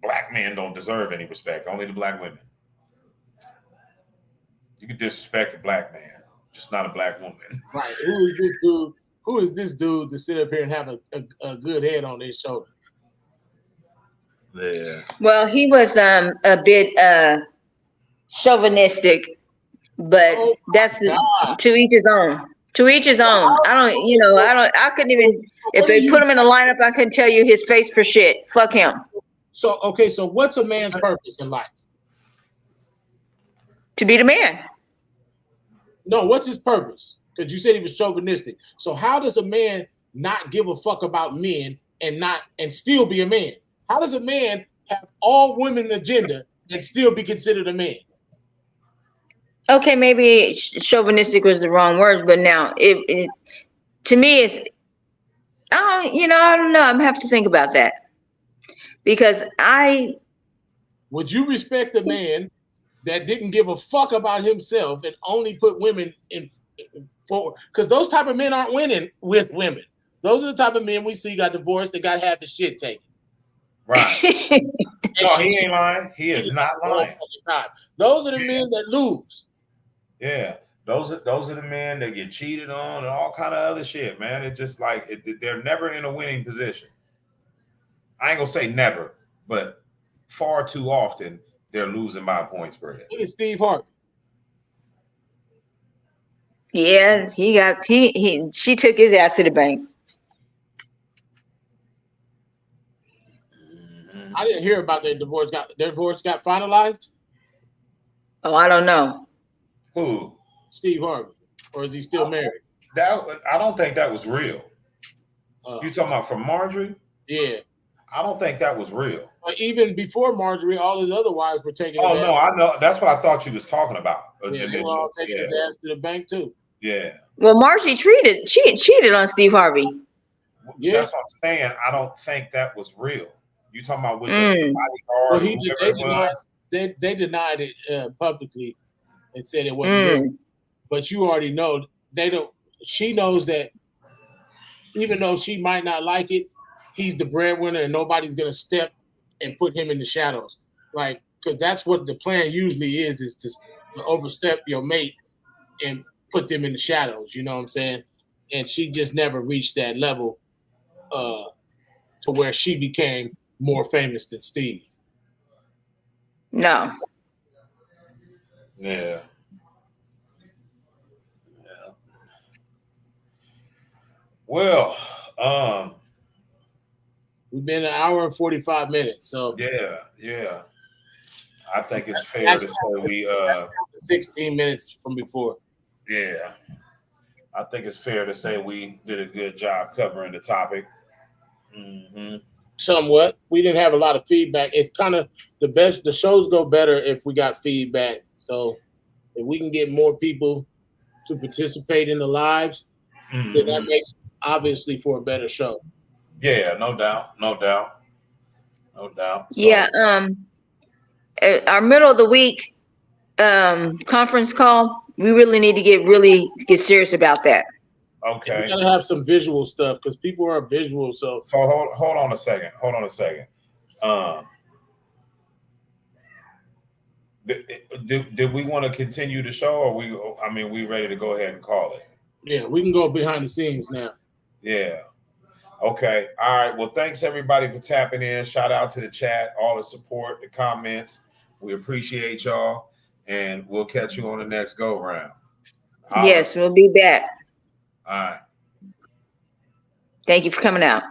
[SPEAKER 1] black men don't deserve any respect, only the black women. You can disrespect a black man, just not a black woman.
[SPEAKER 3] Right. Who is this dude? Who is this dude to sit up here and have a good head on his shoulder?
[SPEAKER 1] Yeah.
[SPEAKER 5] Well, he was a bit chauvinistic, but that's to each his own. To each his own. I couldn't even, if they put him in a lineup, I couldn't tell you his face for shit. Fuck him.
[SPEAKER 3] So what's a man's purpose in life?
[SPEAKER 5] To be the man.
[SPEAKER 3] No, what's his purpose? Because you said he was chauvinistic. So how does a man not give a fuck about men and still be a man? How does a man have all women agenda and still be considered a man?
[SPEAKER 5] Okay, maybe chauvinistic was the wrong words, but now it to me it's I don't know. I'm have to think about that, because
[SPEAKER 3] would you respect a man that didn't give a fuck about himself and only put women in for? Because those type of men aren't winning with women. Those are the type of men we see got divorced, that got half his shit taken.
[SPEAKER 1] Right. No, he ain't lying. He is not lying.
[SPEAKER 3] Those are the men that lose.
[SPEAKER 1] Yeah, those are the men that get cheated on and all kind of other shit, man. It's just like they're never in a winning position. I ain't gonna say never, but far too often they're losing by a point spread.
[SPEAKER 3] Look at Steve Harvey.
[SPEAKER 5] Yeah, she took his ass to the bank.
[SPEAKER 3] I didn't hear about their divorce. Their divorce got finalized?
[SPEAKER 5] Oh, I don't know.
[SPEAKER 1] Who?
[SPEAKER 3] Steve Harvey. Or is he still married?
[SPEAKER 1] I don't think that was real. You talking about from Marjorie?
[SPEAKER 3] Yeah.
[SPEAKER 1] I don't think that was real.
[SPEAKER 3] But even before Marjorie, all his other wives were taking
[SPEAKER 1] his ass. I know. That's what I thought you was talking about.
[SPEAKER 3] Yeah, they were all taking his ass to the bank too.
[SPEAKER 1] Yeah.
[SPEAKER 5] Well, Marjorie cheated on Steve Harvey.
[SPEAKER 1] Yeah. That's what I'm saying. I don't think that was real. You talking about with the bodyguard?
[SPEAKER 3] Well, they denied it publicly and said it wasn't real. But you already know they don't. She knows that even though she might not like it, he's the breadwinner and nobody's gonna step and put him in the shadows. Like, because that's what the plan usually is to overstep your mate and put them in the shadows. You know what I'm saying? And she just never reached that level. to where she became more famous than Steve.
[SPEAKER 5] No.
[SPEAKER 1] Yeah. Yeah. Well,
[SPEAKER 3] We've been an hour and 45 minutes, so
[SPEAKER 1] yeah. I think it's fair to say we
[SPEAKER 3] 16 minutes from before.
[SPEAKER 1] yeah. I think it's fair to say we did a good job covering the topic. Mm-hmm.
[SPEAKER 3] Somewhat. We didn't have a lot of feedback. It's kind of the shows go better if we got feedback. So if we can get more people to participate in the lives, then that makes obviously for a better show.
[SPEAKER 1] Yeah, no doubt. So,
[SPEAKER 5] Yeah. Our middle of the week conference call, we really need to get serious about that.
[SPEAKER 1] okay.
[SPEAKER 3] We gotta have some visual stuff because people are visual. So
[SPEAKER 1] hold on a second. Did we want to continue the show, or we ready to go ahead and call it?
[SPEAKER 3] yeah, we can go behind the scenes now.
[SPEAKER 1] Yeah. Okay. All right. Well, thanks everybody for tapping in. Shout out to the chat, all the support, the comments. We appreciate y'all, and we'll catch you on the next go round.
[SPEAKER 5] Yes, we'll be back.
[SPEAKER 1] All right.
[SPEAKER 5] Thank you for coming out.